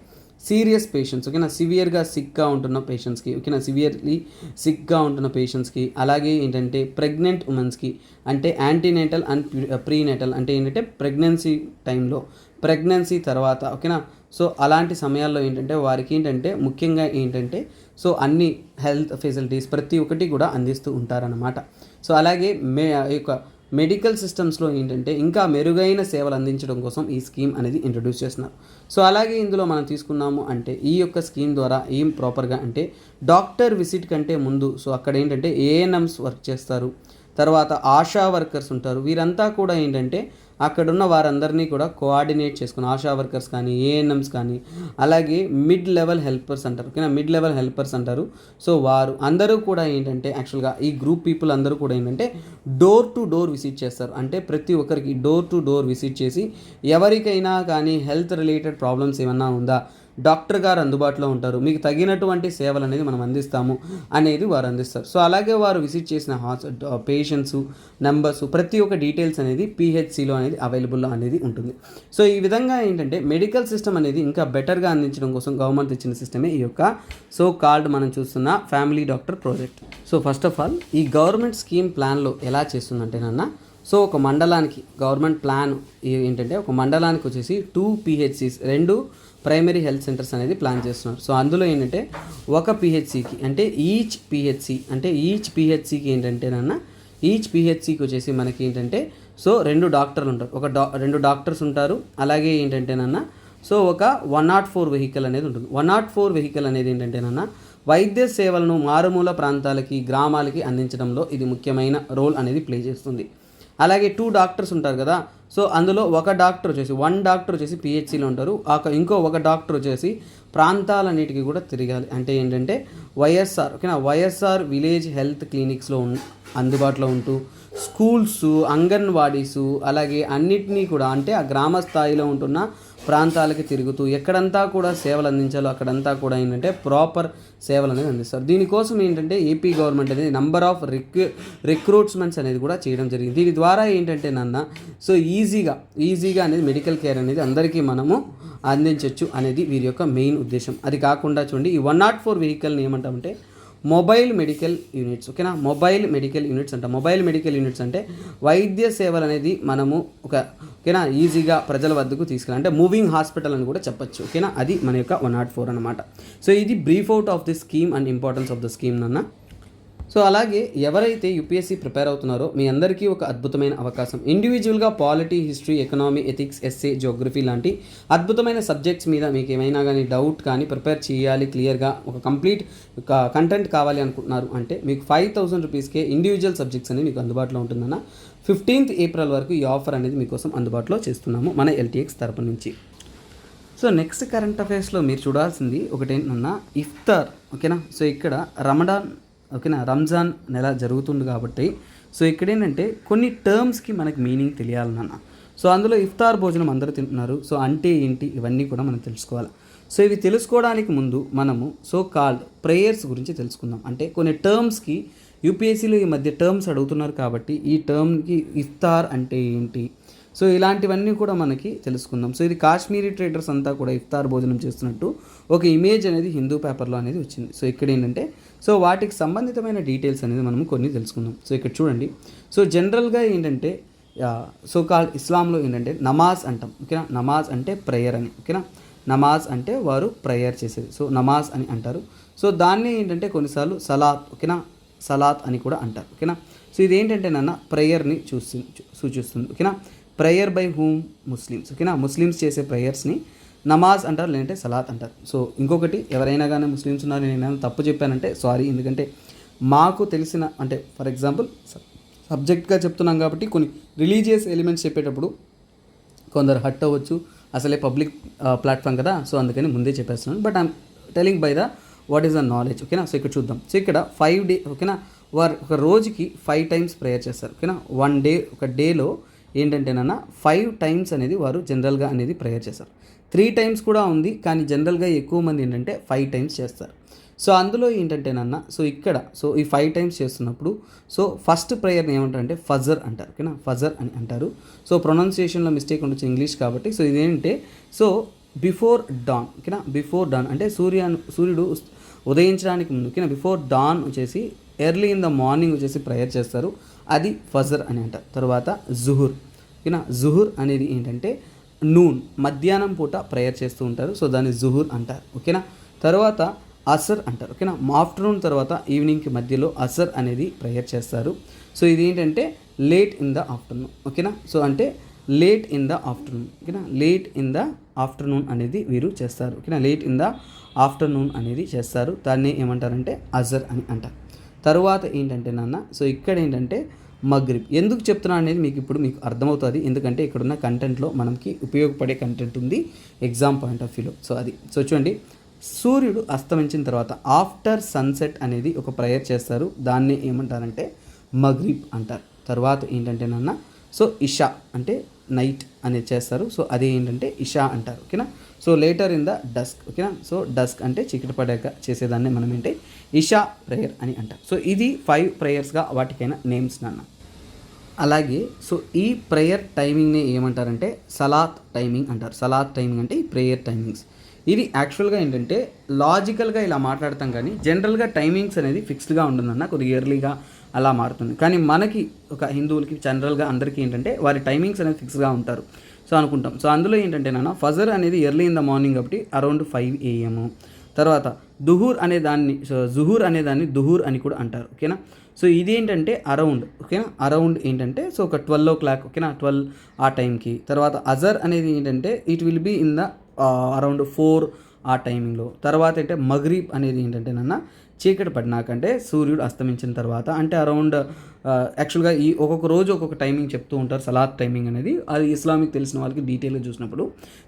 సీరియస్ పేషెంట్స్, ఓకేనా, సివియర్గా సిక్గా ఉంటున్న పేషెంట్స్కి, ఓకేనా, సివియర్లీ సిక్గా ఉంటున్న పేషెంట్స్కి, అలాగే ఏంటంటే ప్రెగ్నెంట్ ఉమెన్స్కి, అంటే యాంటీనేటల్ అండ్ ప్రీనేటల్ అంటే ఏంటంటే ప్రెగ్నెన్సీ టైంలో, ప్రెగ్నెన్సీ తర్వాత, ఓకేనా. సో అలాంటి సమయాల్లో ఏంటంటే వారికి ఏంటంటే ముఖ్యంగా ఏంటంటే సో అన్ని హెల్త్ ఫెసిలిటీస్ ప్రతి ఒక్కటి కూడా అందిస్తూ ఉంటారన్నమాట. సో అలాగే యొక్క మెడికల్ సిస్టమ్స్లో ఏంటంటే ఇంకా మెరుగైన సేవలు అందించడం కోసం ఈ స్కీమ్ అనేది ఇంట్రడ్యూస్ చేస్తున్నారు. సో అలాగే ఇందులో మనం తీసుకున్నాము అంటే ఈ యొక్క స్కీమ్ ద్వారా ఏం ప్రాపర్గా అంటే డాక్టర్ విజిట్ కంటే ముందు సో అక్కడ ఏంటంటే ఏఎన్ఎమ్స్ వర్క్ చేస్తారు, తర్వాత ఆశా వర్కర్స్ ఉంటారు, వీరంతా కూడా ఏంటంటే అక్కడున్న వారందరినీ కూడా కోఆర్డినేట్ చేసుకుని ఆశా వర్కర్స్ కానీ ఏఎన్ఎమ్స్ కానీ అలాగే మిడ్ లెవెల్ హెల్పర్స్ అంటారు, ఓకేనా, మిడ్ లెవెల్ హెల్పర్స్ అంటారు. సో వారు అందరూ కూడా ఏంటంటే యాక్చువల్గా ఈ గ్రూప్ పీపుల్ అందరూ కూడా ఏంటంటే డోర్ టు డోర్ విజిట్ చేస్తారు. అంటే ప్రతి ఒక్కరికి డోర్ టు డోర్ విజిట్ చేసి ఎవరికైనా కానీ హెల్త్ రిలేటెడ్ ప్రాబ్లమ్స్ ఏమన్నా ఉందా, డాక్టర్ గారు అందుబాటులో ఉంటారు, మీకు తగినటువంటి సేవలు అనేది మనం అందిస్తాము అనేది వారు అందిస్తారు. సో అలాగే వారు విజిట్ చేసిన పేషెంట్స్ నెంబర్స్ ప్రతి ఒక్క డీటెయిల్స్ అనేది పిహెచ్సిలో అనేది అవైలబుల్లో అనేది ఉంటుంది. సో ఈ విధంగా ఏంటంటే మెడికల్ సిస్టమ్ అనేది ఇంకా బెటర్గా అందించడం కోసం గవర్నమెంట్ ఇచ్చిన సిస్టమే ఈ యొక్క సో కాల్డ్ మనం చూస్తున్న family doctor project. So first of all ఈ గవర్నమెంట్ స్కీమ్ ప్లాన్లో ఎలా చేస్తుందంటేనన్న సో ఒక మండలానికి గవర్నమెంట్ ప్లాన్ ఏంటంటే ఒక మండలానికి వచ్చేసి 2 పిహెచ్సిస్ 2 ప్రైమరీ హెల్త్ సెంటర్స్ అనేది ప్లాన్ చేస్తున్నారు. సో అందులో ఏంటంటే ఒక పిహెచ్సికి అంటే ఈచ్ పిహెచ్సికి ఏంటంటేనన్న ఈచ్ పిహెచ్సికి వచ్చేసి మనకి ఏంటంటే సో 2 డాక్టర్లు ఉంటారు, 2 డాక్టర్స్ ఉంటారు. అలాగే ఏంటంటేనన్న సో ఒక 104 వెహికల్ అనేది ఉంటుంది. 104 వెహికల్ అనేది ఏంటంటేనన్న వైద్య సేవలను మారుమూల ప్రాంతాలకి గ్రామాలకి అందించడంలో ఇది ముఖ్యమైన రోల్ అనేది ప్లే చేస్తుంది. అలాగే 2 డాక్టర్స్ ఉంటారు కదా, సో అందులో ఒక డాక్టర్ వచ్చేసి పిహెచ్సిలో ఉంటారు, ఇంకో ఒక డాక్టర్ వచ్చేసి ప్రాంతాలన్నిటికీ కూడా తిరగాలి. అంటే ఏంటంటే వైఎస్ఆర్, ఓకేనా, వైఎస్ఆర్ విలేజ్ హెల్త్ క్లినిక్స్లో అందుబాటులో ఉంటూ స్కూల్స్, అంగన్వాడీసు అలాగే అన్నిటినీ కూడా అంటే ఆ గ్రామ స్థాయిలో ఉంటున్న ప్రాంతాలకి తిరుగుతూ ఎక్కడంతా కూడా సేవలు అందించాలో అక్కడంతా కూడా ఏంటంటే ప్రాపర్ సేవలు అనేది అందిస్తారు. దీనికోసం ఏంటంటే ఏపీ గవర్నమెంట్ అనేది నంబర్ ఆఫ్ రిక్రూట్మెంట్స్ అనేది కూడా చేయడం జరిగింది. దీని ద్వారా ఏంటంటే సో ఈజీగా అనేది మెడికల్ కేర్ అనేది అందరికీ మనము అందించవచ్చు అనేది వీరి యొక్క మెయిన్ ఉద్దేశం. అది కాకుండా చూడండి ఈ 104 వెహికల్ని ఏమంటామంటే మొబైల్ మెడికల్ యూనిట్స్, ఓకేనా, మొబైల్ మెడికల్ యూనిట్స్ అంటే వైద్య సేవలు అనేది మనము ఓకేనా ఈజీగా ప్రజల వద్దకు తీసుకెళ్ళాలి, అంటే మూవింగ్ హాస్పిటల్ అని కూడా చెప్పచ్చు, ఓకేనా. అది మన యొక్క 104 అనమాట. సో ఇది brief out of the scheme and importance of the scheme నాన్న. సో అలాగే ఎవరైతే యూపీఎస్సీ ప్రిపేర్ అవుతున్నారో మీ అందరికీ ఒక అద్భుతమైన అవకాశం. ఇండివిజువల్గా polity, history, economy, ethics, SA, geography లాంటి అద్భుతమైన సబ్జెక్ట్స్ మీద మీకు ఏమైనా కానీ డౌట్ కానీ ప్రిపేర్ చేయాలి, క్లియర్గా ఒక కంప్లీట్ కంటెంట్ కావాలి అనుకుంటున్నారు అంటే మీకు 5,000 రూపీస్కే ఇండివిజువల్ సబ్జెక్ట్స్ అనేది మీకు అందుబాటులో ఉంటుందన్న. 15th ఏప్రిల్ వరకు ఈ ఆఫర్ అనేది మీకోసం అందుబాటులో చేస్తున్నాము మన ఎల్టీఎక్స్ తరపు నుంచి. సో నెక్స్ట్ కరెంట్ అఫైర్స్లో మీరు చూడాల్సింది ఒకటేంటన్నా ఇఫ్తార్, ఓకేనా. సో ఇక్కడ రంజాన్ నెల జరుగుతుంది కాబట్టి సో ఇక్కడ ఏంటంటే కొన్ని టర్మ్స్కి మనకి మీనింగ్ తెలియాలన్న. సో అందులో ఇఫ్తార్ భోజనం అందరూ తింటున్నారు, సో అంటే ఏంటి ఇవన్నీ కూడా మనం తెలుసుకోవాలి. సో ఇవి తెలుసుకోవడానికి ముందు మనము సో కాల్డ్ ప్రేయర్స్ గురించి తెలుసుకుందాం. అంటే కొన్ని టర్మ్స్కి యూపీఎస్సీలో ఈ మధ్య టర్మ్స్ అడుగుతున్నారు కాబట్టి ఈ టర్మ్కి ఇఫ్తార్ అంటే ఏంటి, సో ఇలాంటివన్నీ కూడా మనకి తెలుసుకుందాం. సో ఇది కాశ్మీరీ ట్రేడర్స్ అంతా కూడా ఇఫ్తార్ భోజనం చేస్తున్నట్టు ఒక ఇమేజ్ అనేది హిందూ పేపర్లో అనేది వచ్చింది. సో ఇక్కడ ఏంటంటే సో వాటికి సంబంధితమైన డీటెయిల్స్ అనేది మనం కొన్ని తెలుసుకుందాం. సో ఇక్కడ చూడండి, సో జనరల్గా ఏంటంటే సో కాల్ ఇస్లాంలో ఏంటంటే నమాజ్ అంటాం, ఓకేనా. నమాజ్ అంటే ప్రేయర్ అని, ఓకేనా. నమాజ్ అంటే వారు ప్రేయర్ చేసేది, సో నమాజ్ అని అంటారు. సో దాన్ని ఏంటంటే కొన్నిసార్లు సలాత్, ఓకేనా, సలాత్ అని కూడా అంటారు, ఓకేనా. సో ఇది ఏంటంటే ప్రేయర్ని సూచిస్తుంది, ఓకేనా. ప్రేయర్ బై హూమ్ ముస్లిమ్స్, ఓకేనా. ముస్లిమ్స్ చేసే ప్రేయర్స్ని నమాజ్ అంటారు, లేదంటే సలాత్ అంటారు. సో ఇంకొకటి ఎవరైనా కానీ ముస్లిమ్స్ ఉన్నారు నేను తప్పు చెప్పానంటే సారీ, ఎందుకంటే మాకు తెలిసిన అంటే ఫర్ ఎగ్జాంపుల్ సబ్జెక్ట్గా చెప్తున్నాం కాబట్టి కొన్ని రిలీజియస్ ఎలిమెంట్స్ చెప్పేటప్పుడు కొందరు హట్ అవ్వచ్చు, అసలే పబ్లిక్ ప్లాట్ఫామ్ కదా, సో అందుకని ముందే చెప్పేస్తున్నాను. But I'm telling by the what is the knowledge, ఓకేనా. సో ఇక్కడ చూద్దాం. సో ఇక్కడ 5 days, ఓకేనా, వారు ఒక రోజుకి 5 times ప్రేయర్ చేస్తారు, ఓకేనా. ఒక డేలో ఏంటంటేనన్నా 5 times అనేది వారు జనరల్గా అనేది ప్రేయర్ చేస్తారు. 3 times కూడా ఉంది, కానీ జనరల్గా ఎక్కువ మంది ఏంటంటే 5 times చేస్తారు. సో అందులో ఏంటంటేనన్న సో ఇక్కడ సో ఈ 5 టైమ్స్ చేస్తున్నప్పుడు సో ఫస్ట్ ప్రేయర్ని ఏమంటారంటే ఫజర్ అంటారు. ఓకేనా, ఫజర్ అని అంటారు. సో ప్రొనౌన్సియేషన్లో మిస్టేక్ ఉండొచ్చు ఇంగ్లీష్ కాబట్టి. సో ఇదేంటంటే సో బిఫోర్ డాన్. ఓకేనా, బిఫోర్ డాన్ అంటే సూర్యుడు ఉదయించడానికి ముందు. ఓకేనా, బిఫోర్ డాన్ వచ్చేసి ఎర్లీ ఇన్ ద మార్నింగ్ వచ్చేసి ప్రేయర్ చేస్తారు, అది ఫజర్ అని అంటారు. తర్వాత జుహుర్. ఓకేనా, జుహుర్ అనేది ఏంటంటే నూన్, మధ్యాహ్నం పూట ప్రేయర్ చేస్తూ ఉంటారు, సో దాన్ని జుహుర్ అంటారు. ఓకేనా, తర్వాత అసర్ అంటారు. ఓకేనా, ఆఫ్టర్నూన్ తర్వాత ఈవినింగ్కి మధ్యలో అసర్ అనేది ప్రేయర్ చేస్తారు. సో ఇది ఏంటంటే లేట్ ఇన్ ద ఆఫ్టర్నూన్. ఓకేనా, సో అంటే లేట్ ఇన్ ద ఆఫ్టర్నూన్. ఓకేనా, లేట్ ఇన్ ద ఆఫ్టర్నూన్ అనేది వీరు చేస్తారు. ఓకేనా, లేట్ ఇన్ ద ఆఫ్టర్నూన్ అనేది చేస్తారు, దాన్ని ఏమంటారంటే అజర్ అని అంటారు. తర్వాత ఏంటంటే నాన్న సో ఇక్కడ ఏంటంటే మగ్రిబ్. ఎందుకు చెప్తున్నా అనేది మీకు అర్థమవుతుంది, ఎందుకంటే ఇక్కడున్న కంటెంట్లో మనకి ఉపయోగపడే కంటెంట్ ఉంది ఎగ్జామ్ పాయింట్ ఆఫ్ వ్యూలో. సో చూడండి, సూర్యుడు అస్తమించిన తర్వాత ఆఫ్టర్ సన్సెట్ అనేది ఒక ప్రేయర్ చేస్తారు, దాన్ని ఏమంటారంటే మగ్రిబ్ అంటారు. తర్వాత ఏంటంటే నాన్న సో ఇషా అంటే నైట్ అనేది చేస్తారు, సో అదే ఏంటంటే ఇషా అంటారు. ఓకేనా, so later in the dusk. ఓకేనా, సో డస్క్ అంటే చీకటి పడాక చేసేదాన్ని మనం ఏంటి ఇషా ప్రేయర్ అని అంటారు. సో ఇది 5 ప్రేయర్స్గా వాటికైనా నేమ్స్ నాన్న. అలాగే సో ఈ ప్రేయర్ టైమింగ్ని ఏమంటారంటే సలాత్ టైమింగ్ అంటారు. సలాత్ టైమింగ్ అంటే ఈ ప్రేయర్ టైమింగ్స్. ఇది యాక్చువల్గా ఏంటంటే లాజికల్గా ఇలా మాట్లాడతాం, కానీ జనరల్గా టైమింగ్స్ అనేది ఫిక్స్డ్గా ఉంటుందన్న, కొద్దిగా ఇయర్లీగా అలా మారుతుంది. కానీ మనకి ఒక హిందువులకి జనరల్గా అందరికీ ఏంటంటే వారి టైమింగ్స్ అనేది ఫిక్స్గా ఉంటారు సో అనుకుంటాం. సో అందులో ఏంటంటే నాన్న ఫజర్ అనేది ఎర్లీ ఇన్ ద మార్నింగ్ కాబట్టి అరౌండ్ 5 AM. తర్వాత దుహూర్ అనే దాన్ని జుహూర్ అనే దాన్ని దుహూర్ అని కూడా అంటారు. ఓకేనా, సో ఇది ఏంటంటే అరౌండ్. ఓకేనా, అరౌండ్ ఏంటంటే సో ఒక 12 o'clock. ఓకేనా, 12 ఆ టైంకి. తర్వాత అజర్ అనేది ఏంటంటే it will be in the around 4 ఆ టైమింగ్లో. తర్వాత అంటే మగ్రీబ్ అనేది ఏంటంటే నాన్న చీకటి పడినాకంటే సూర్యుడు అస్తమించిన తర్వాత, అంటే అరౌండ్ యాక్చువల్గా ఈ ఒక్కొక్క రోజు ఒక్కొక్క టైమింగ్ చెప్తూ ఉంటారు సలాత్ టైమింగ్ అనేది, అది ఇస్లామిక్ తెలిసిన వాళ్ళకి డీటెయిల్గా చూసినప్పుడు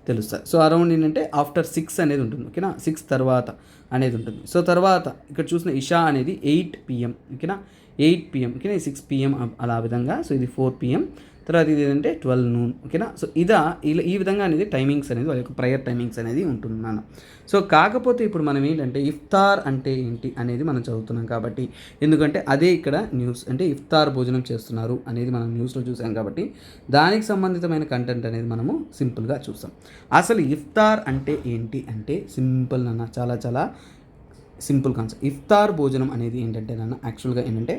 తెలుస్తుంది. సో అరౌండ్ ఏంటంటే ఆఫ్టర్ 6 అనేది ఉంటుంది. ఓకేనా, 6 తర్వాత అనేది ఉంటుంది. సో తర్వాత ఇక్కడ చూసిన ఇషా అనేది 8 PM. ఓకేనా, 8 PM. ఓకేనా, 6 PM అలా విధంగా. సో ఇది 4 PM. తర్వాత ఇది ఏంటంటే 12 noon. ఓకేనా, సో ఇలా ఈ విధంగా అనేది టైమింగ్స్ అనేది వాళ్ళ యొక్క ప్రేయర్ టైమింగ్స్ అనేది ఉంటుంది నాన్న. సో కాకపోతే ఇప్పుడు మనం ఏంటంటే ఇఫ్తార్ అంటే ఏంటి అనేది మనం చదువుతున్నాం కాబట్టి, ఎందుకంటే అదే ఇక్కడ న్యూస్ అంటే ఇఫ్తార్ భోజనం చేస్తున్నారు అనేది మనం న్యూస్లో చూసాం కాబట్టి దానికి సంబంధితమైన కంటెంట్ అనేది మనము సింపుల్గా చూస్తాం. అసలు ఇఫ్తార్ అంటే ఏంటి అంటే సింపుల్ నాన్న, చాలా చాలా సింపుల్ కాన్సెప్ట్. ఇఫ్తార్ భోజనం అనేది ఏంటంటే నాన్న యాక్చువల్గా ఏంటంటే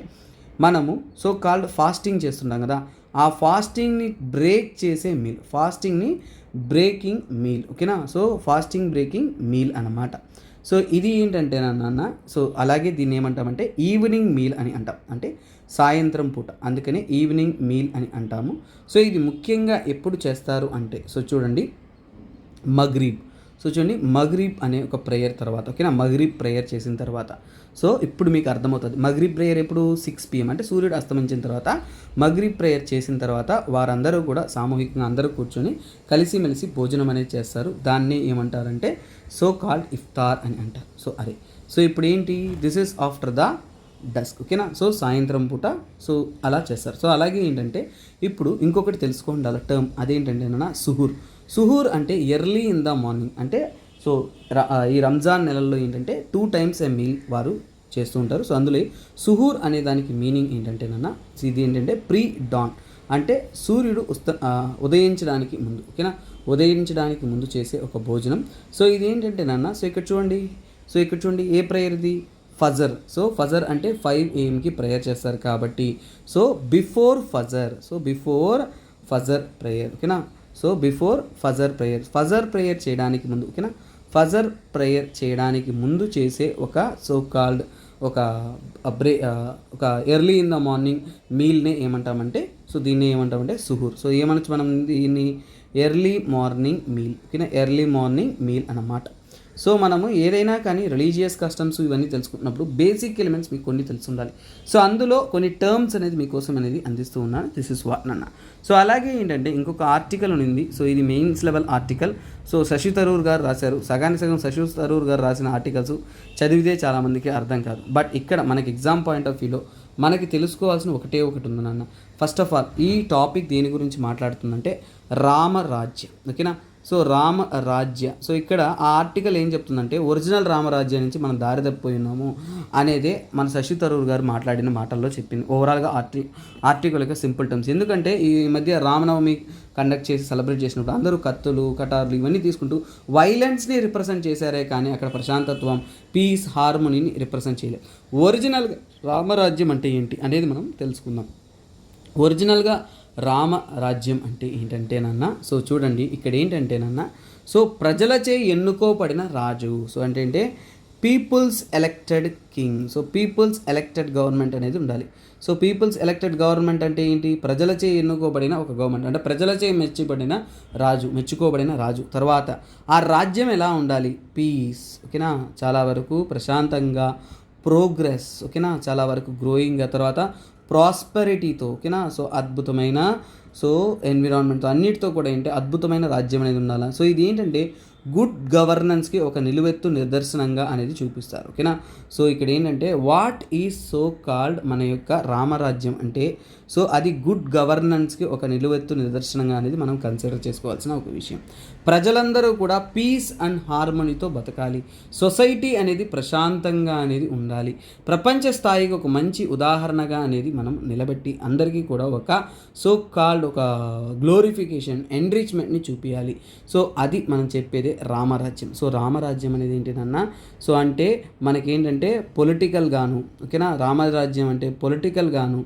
మనము సో కాల్డ్ ఫాస్టింగ్ చేస్తుంటాం కదా, ఆ ఫాస్టింగ్ని బ్రేక్ చేసే మీల్, ఫాస్టింగ్ని బ్రేకింగ్ మీల్. ఓకేనా, సో ఫాస్టింగ్ బ్రేకింగ్ మీల్ అన్నమాట. సో ఇది ఏంటంటే నాన్న సో అలాగే దీన్ని ఏమంటామంటే ఈవినింగ్ మీల్ అని అంటాం, అంటే సాయంత్రం పూట, అందుకనే ఈవినింగ్ మీల్ అని అంటాము. సో ఇది ముఖ్యంగా ఎప్పుడు చేస్తారు అంటే సో చూడండి మగ్రీబ్. సో చూడండి మగ్రీబ్ అనే ఒక ప్రేయర్ తర్వాత. ఓకేనా, మగ్రీబ్ ప్రేయర్ చేసిన తర్వాత సో ఇప్పుడు మీకు అర్థమవుతుంది. మగ్రీబ్ ప్రేయర్ ఎప్పుడు 6 PM అంటే సూర్యుడు అస్తమించిన తర్వాత మగ్రీబ్ ప్రేయర్ చేసిన తర్వాత వారందరూ కూడా సామూహికంగా అందరూ కూర్చొని కలిసిమెలిసి భోజనం అనేది చేస్తారు, దాన్ని ఏమంటారంటే సో కాల్డ్ ఇఫ్తార్ అని అంటారు. సో అదే సో ఇప్పుడు ఏంటి this is after the dusk. ఓకేనా, సో సాయంత్రం పూట సో అలా చేస్తారు. సో అలాగే ఏంటంటే ఇప్పుడు ఇంకొకటి తెలుసుకోండి అలా టర్మ్, అదేంటంటే నా సుహూర్. సుహూర్ అంటే ఎర్లీ ఇన్ ద మార్నింగ్, అంటే సో ఈ రంజాన్ నెలల్లో ఏంటంటే 2 times ఏ మీల్ వారు చేస్తూ ఉంటారు. సో అందులో సుహూర్ అనే దానికి మీనింగ్ ఏంటంటే నాన్న ఇది ఏంటంటే ప్రీ డాన్, అంటే సూర్యుడు ఉదయించడానికి ముందు. ఓకేనా, ఉదయించడానికి ముందు చేసే ఒక భోజనం. సో ఇది ఏంటంటే నాన్న సో ఇక్కడ చూడండి ఏ ప్రేయర్ ఇది ఫజర్. సో ఫజర్ అంటే 5 AM ప్రేయర్ చేస్తారు కాబట్టి సో బిఫోర్ ఫజర్ ప్రేయర్. ఓకేనా, సో బిఫోర్ ఫజర్ ప్రేయర్ చేయడానికి ముందు. ఓకేనా, ఫజర్ ప్రేయర్ చేయడానికి ముందు చేసే ఒక సో కాల్డ్ ఒక ఎర్లీ ఇన్ ద మార్నింగ్ మీల్ని ఏమంటామంటే సో దీన్ని ఏమంటామంటే సుహూర్. సో ఏమనొచ్చు మనం దీన్ని ఎర్లీ మార్నింగ్ మీల్. ఓకేనా, ఎర్లీ మార్నింగ్ మీల్ అన్నమాట. సో మనము ఏదైనా కానీ రిలీజియస్ కస్టమ్స్ ఇవన్నీ తెలుసుకుంటున్నప్పుడు బేసిక్ ఎలిమెంట్స్ మీకు కొన్ని తెలిసి ఉండాలి. సో అందులో కొన్ని టర్మ్స్ అనేది మీకోసం అనేది అందిస్తూ ఉన్నాను. దిస్ ఇస్ వాట్ నాన్న. సో అలాగే ఏంటంటే ఇంకొక ఆర్టికల్ ఉంది. సో ఇది mains level article. So Shashi Tharoor గారు రాశారు. సగానికి సగం శశి థరూర్ గారు రాసిన ఆర్టికల్స్ చదివితే చాలామందికి అర్థం కాదు. బట్ ఇక్కడ మనకి ఎగ్జామ్ పాయింట్ ఆఫ్ వ్యూలో మనకి తెలుసుకోవాల్సిన ఒకటి ఉంది నాన్న. ఫస్ట్ ఆఫ్ ఆల్ ఈ టాపిక్ దేని గురించి మాట్లాడుతుందంటే రామరాజ్యం. ఓకేనా, సో రామరాజ్య. సో ఇక్కడ ఆ ఆర్టికల్ ఏం చెప్తుందంటే ఒరిజినల్ రామరాజ్యం నుంచి మనం దారి తప్పిపోయి ఉన్నాము అనేదే మన శశి తరూర్ గారు మాట్లాడిన మాటల్లో చెప్పింది. ఓవరాల్గా ఆర్టికల్ యొక్క సింపుల్ టర్మ్స్. ఎందుకంటే ఈ మధ్య రామనవమి కండక్ట్ చేసి సెలబ్రేట్ చేసినప్పుడు అందరూ కత్తులు కటార్లు ఇవన్నీ తీసుకుంటూ వైలెన్స్ని రిప్రజెంట్ చేశారే కానీ అక్కడ ప్రశాంతత్వం, పీస్, హార్మోనీని రిప్రజెంట్ చేయలేదు. ఒరిజినల్గా రామరాజ్యం అంటే ఏంటి అనేది మనం తెలుసుకుందాం. ఒరిజినల్గా రామరాజ్యం అంటే ఏంటంటేనన్నా, సో చూడండి ఇక్కడ ఏంటంటేనన్నా, సో ప్రజలచే ఎన్నుకోబడిన రాజు. సో అంటే people's elected king. So people's elected government అనేది ఉండాలి. సో పీపుల్స్ ఎలక్టెడ్ గవర్నమెంట్ అంటే ఏంటి? ప్రజలచే ఎన్నుకోబడిన ఒక గవర్నమెంట్, అంటే ప్రజలచే మెచ్చుకోబడిన రాజు. తర్వాత ఆ రాజ్యం ఎలా ఉండాలి? పీస్, ఓకేనా, చాలా వరకు ప్రశాంతంగా, ప్రోగ్రెస్, ఓకేనా, చాలా వరకు గ్రోయింగ్గా, తర్వాత ప్రాస్పెరిటీతో, ఓకేనా, సో అద్భుతమైన, సో ఎన్విరాన్మెంట్తో అన్నిటితో కూడా ఏంటి అద్భుతమైన రాజ్యం అనేది ఉండాలి. సో ఇది ఏంటంటే గుడ్ గవర్నెన్స్కి ఒక నిలువెత్తు నిదర్శనంగా అనేది చూపిస్తారు, ఓకేనా. సో ఇక్కడ ఏంటంటే వాట్ ఈజ్ సో కాల్డ్ మన యొక్క రామరాజ్యం అంటే, సో అది గుడ్ గవర్నెన్స్కి ఒక నిలువెత్తు నిదర్శనంగా అనేది మనం కన్సిడర్ చేసుకోవాల్సిన ఒక విషయం. ప్రజలందరూ కూడా పీస్ అండ్ హార్మోనీతో బతకాలి. సొసైటీ అనేది ప్రశాంతంగా అనేది ఉండాలి. ప్రపంచ స్థాయికి ఒక మంచి ఉదాహరణగా అనేది మనం నిలబెట్టి అందరికీ కూడా ఒక సో కాల్డ్ ఒక గ్లోరిఫికేషన్, ఎన్రిచ్మెంట్ని చూపించాలి. సో అది మనం చెప్పేది రామరాజ్యం. సో రామరాజ్యం అనేది ఏంటిదన్నా, సో అంటే మనకేంటంటే పొలిటికల్ గాను, ఓకేనా, రామరాజ్యం అంటే పొలిటికల్ గాను,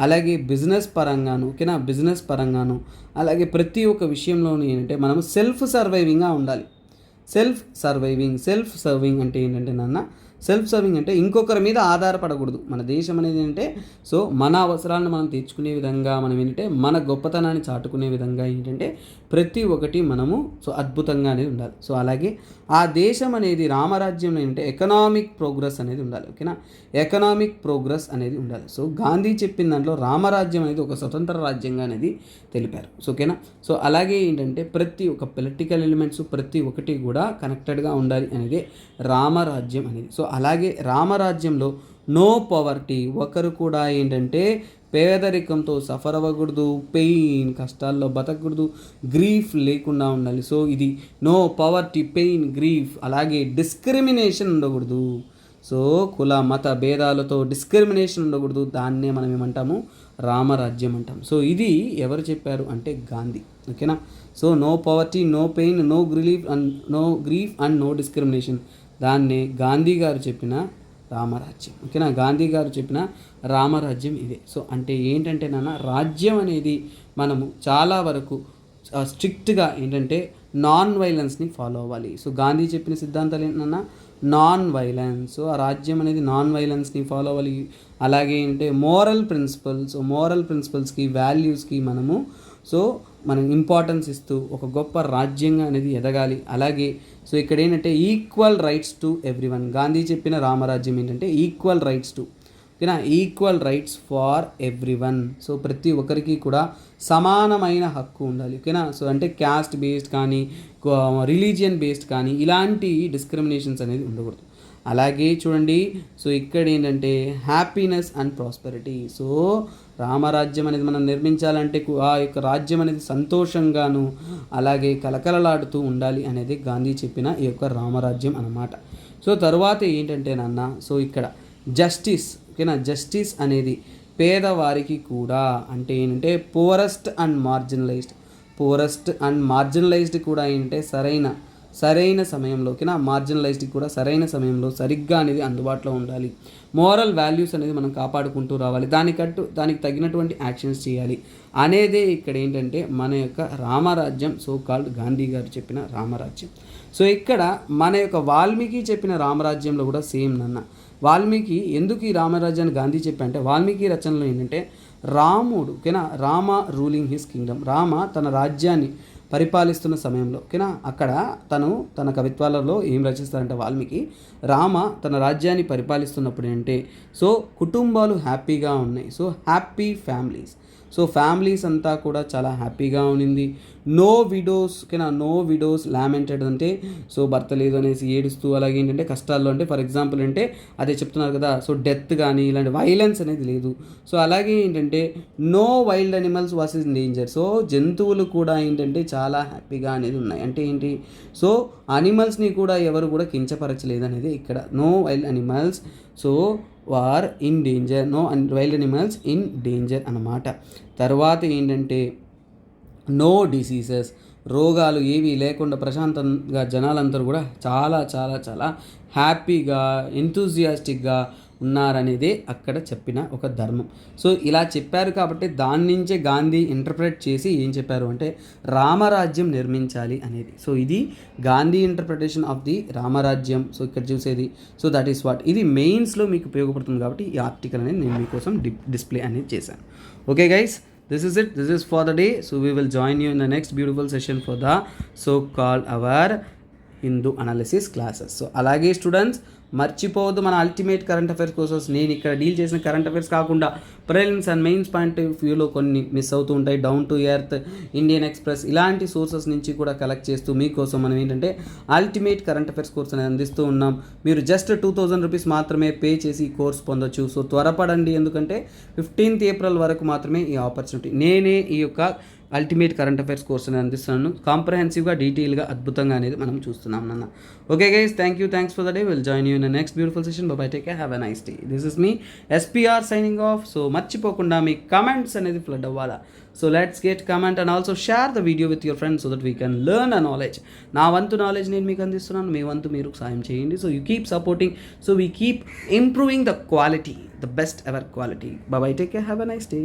అలాగే బిజినెస్ పరంగాను, ఓకేనా, బిజినెస్ పరంగాను, అలాగే ప్రతి ఒక్క విషయంలోనూ ఏంటంటే మనం సెల్ఫ్ సర్వైవింగ్గా ఉండాలి. సెల్ఫ్ సర్వింగ్ అంటే ఏంటంటే నాన్న, సెల్ఫ్ సర్వింగ్ అంటే ఇంకొకరి మీద ఆధారపడకూడదు. మన దేశం అనేది ఏంటంటే సో మన అవసరాలను మనం తీర్చుకునే విధంగా, మనం ఏంటంటే మన గొప్పతనాన్ని చాటుకునే విధంగా ఏంటంటే ప్రతి ఒక్కటి మనము సో అద్భుతంగా అనేది ఉండాలి. సో అలాగే ఆ దేశం అనేది రామరాజ్యంలో ఏంటంటే ఎకనామిక్ ప్రోగ్రెస్ అనేది ఉండాలి, ఓకేనా, ఎకనామిక్ ప్రోగ్రెస్ అనేది ఉండాలి. సో గాంధీ చెప్పిన దాంట్లో రామరాజ్యం అనేది ఒక స్వతంత్ర రాజ్యంగా అనేది తెలిపారు. సో ఓకేనా. సో అలాగే ఏంటంటే ప్రతి ఒక్క పొలిటికల్ ఎలిమెంట్స్ ప్రతి ఒక్కటి కూడా కనెక్టెడ్గా ఉండాలి అనేది రామరాజ్యం అనేది. సో అలాగే రామరాజ్యంలో నో పవర్టీ, ఒకరు కూడా ఏంటంటే పేదరికంతో సఫర్ అవ్వకూడదు, పెయిన్, కష్టాల్లో బతకూడదు, గ్రీఫ్ లేకుండా ఉండాలి. సో ఇది నో పవర్టీ, పెయిన్, గ్రీఫ్, అలాగే డిస్క్రిమినేషన్ ఉండకూడదు. సో కుల మత భేదాలతో డిస్క్రిమినేషన్ ఉండకూడదు. దాన్నే మనం ఏమంటాము? రామరాజ్యం అంటాం. సో ఇది ఎవరు చెప్పారు అంటే గాంధీ, ఓకేనా. So no poverty, no pain, no grief and no discrimination, దాన్నే గాంధీ గారు చెప్పిన రామరాజ్యం, ఓకేనా. గాంధీ గారు చెప్పిన రామరాజ్యం ఇదే. సో అంటే ఏంటంటే నాన్న, రాజ్యం అనేది మనము చాలా వరకు స్ట్రిక్ట్గా ఏంటంటే నాన్ వైలెన్స్ని ఫాలో అవ్వాలి. సో గాంధీ చెప్పిన సిద్ధాంతాలు ఏంటన్నా, నాన్ వైలెన్స్. సో ఆ రాజ్యం అనేది నాన్ వైలెన్స్ని ఫాలో అవ్వాలి. అలాగే ఏంటంటే మోరల్ ప్రిన్సిపల్స్కి, వాల్యూస్కి మనము మనం ఇంపార్టెన్స్ ఇస్తూ ఒక గొప్ప రాజ్యంగా అనేది ఎదగాలి. అలాగే సో ఇక్కడ ఏంటంటే equal rights to everyone. Gandhi చెప్పిన రామరాజ్యం ఏంటంటే ఈక్వల్ రైట్స్ టు, ఓకేనా, equal rights for everyone. So ప్రతి ఒక్కరికి కూడా సమానమైన హక్కు ఉండాలి, ఓకేనా. సో అంటే క్యాస్ట్ బేస్డ్ కానీ రిలీజియన్ బేస్డ్ కానీ ఇలాంటి డిస్క్రిమినేషన్స్ అనేది ఉండకూడదు. అలాగే చూడండి, సో ఇక్కడ ఏంటంటే హ్యాపీనెస్ అండ్ ప్రాస్పెరిటీ. సో రామరాజ్యం అనేది మనం నిర్మించాలంటే ఆ యొక్క రాజ్యం అనేది సంతోషంగాను అలాగే కలకలలాడుతూ ఉండాలి అనేది గాంధీ చెప్పిన ఈ యొక్క రామరాజ్యం అన్నమాట. సో తర్వాత ఏంటంటే నాన్న, సో ఇక్కడ జస్టిస్, ఓకేనా, జస్టిస్ అనేది పేదవారికి కూడా, అంటే ఏంటంటే పూరెస్ట్ అండ్ మార్జినలైజ్డ్ కూడా ఏంటంటే సరైన సమయంలో, ఓకేనా, మార్జినలైజ్డ్కి కూడా సరైన సమయంలో సరిగ్గా అనేది అందుబాటులో ఉండాలి. మోరల్ వాల్యూస్ అనేది మనం కాపాడుకుంటూ రావాలి. దానికి తగినటువంటి యాక్షన్స్ చేయాలి అనేదే ఇక్కడ ఏంటంటే మన యొక్క రామరాజ్యం, సో కాల్డ్ గాంధీ గారు చెప్పిన రామరాజ్యం. సో ఇక్కడ మన యొక్క వాల్మీకి చెప్పిన రామరాజ్యంలో కూడా సేమ్ నాన్న. వాల్మీకి ఎందుకు ఈ రామరాజ్యాన్ని గాంధీ చెప్పంటే, వాల్మీకి రచనలో ఏంటంటే రాముడు, ఓకేనా, Rama ruling his Kingdom, Rama తన రాజ్యాన్ని పరిపాలిస్తున్న సమయంలో, ఓకేనా, అక్కడ తన కవిత్వాలలో ఏం రచిస్తారంటే వాల్మీకి, రామ తన రాజ్యాన్ని పరిపాలిస్తున్నప్పుడు ఏంటంటే సో కుటుంబాలు హ్యాపీగా ఉన్నాయి. So happy families. So families అంతా కూడా చాలా హ్యాపీగా ఉన్నింది. నో విడోస్, ఓకేనా, నో విడోస్ లామెంటెడ్ అంటే సో భర్త లేదు అనేసి ఏడుస్తూ, అలాగే ఏంటంటే కష్టాల్లో అంటే ఫర్ ఎగ్జాంపుల్ అంటే అదే చెప్తున్నారు కదా, సో డెత్ కానీ ఇలాంటి వైలెన్స్ అనేది లేదు. సో అలాగే ఏంటంటే no wild animals was in danger. So జంతువులు కూడా ఏంటంటే చాలా హ్యాపీగా అనేది ఉన్నాయి. అంటే ఏంటి, సో అనిమల్స్ని కూడా ఎవరు కూడా కించపరచలేదు అనేది ఇక్కడ. No wild animals so are in danger, no wild animals in danger అన్నమాట. తర్వాత ఏంటంటే నో డిసీజెస్, రోగాలు ఏవి లేకుండా ప్రశాంతంగా జనాలందరూ కూడా చాలా చాలా చాలా హ్యాపీగా ఎంతూజియాస్టిక్గా ఉన్నారనేదే అక్కడ చెప్పిన ఒక ధర్మం. సో ఇలా చెప్పారు కాబట్టి దాని నుంచే గాంధీ ఇంటర్ప్రెట్ చేసి ఏం చెప్పారు అంటే రామరాజ్యం నిర్మించాలి అనేది. సో ఇది Gandhi interpretation of the Ramarajyam. So ఇక్కడ చూసేది, సో దట్ ఈస్ వాట్, ఇది మెయిన్స్లో మీకు ఉపయోగపడుతుంది కాబట్టి ఈ ఆర్టికల్ అనేది నేను మీకోసం డిస్ప్లే అనేది చేశాను. Okay guys, this is it, this is for the day. So we will join you in the next beautiful session for the so called our Hindu analysis classes. So అలాగే స్టూడెంట్స్ మర్చిపోవద్దు, మన ultimate current affairs courses నేను ఇక్కడ deal చేసిన current affairs కాకుండా prelims and mains point of వ్యూలో కొన్ని miss అవుతూ ఉంటాయి. Down to earth, Indian express ఇలాంటి సోర్సెస్ నుంచి కూడా కలెక్ట్ చేస్తూ మీకోసం మనం ఏంటంటే అల్టిమేట్ కరెంట్ అఫైర్స్ కోర్స్ అనేది అందిస్తూ ఉన్నాం. మీరు జస్ట్ 2000 రూపీస్ మాత్రమే పే చేసి ఈ కోర్స్ పొందొచ్చు. సో త్వరపడండి, ఎందుకంటే 15th ఏప్రిల్ వరకు మాత్రమే ఈ ఆపర్చునిటీ. నేనే ఈ యొక్క అల్టిమేట్ కరెంట్ అఫైర్స్ కోర్స్ అని అందిస్తున్నాను. కాంప్రహెన్సివ్గా, డీటెయిల్గా, అద్భుతంగా అనేది మనం చూస్తున్నాం నాన్న. Okay guys, thanks for the day. Will join you in the next beautiful session. Bye take care, have a nice day. This is me SPR signing off. So మర్చిపోకుండా మీ comments అనేది ఫ్లడ్ అవ్వాలా. So let's get comment and also share the video with your friends so that we can learn a knowledge. నా వంతు knowledge నేను మీకు అందిస్తున్నాను, మీ వంతు మీరు సాయం చేయండి. So you keep supporting, so we keep improving the quality, the best ever quality. Bye bye, take care, have a nice day.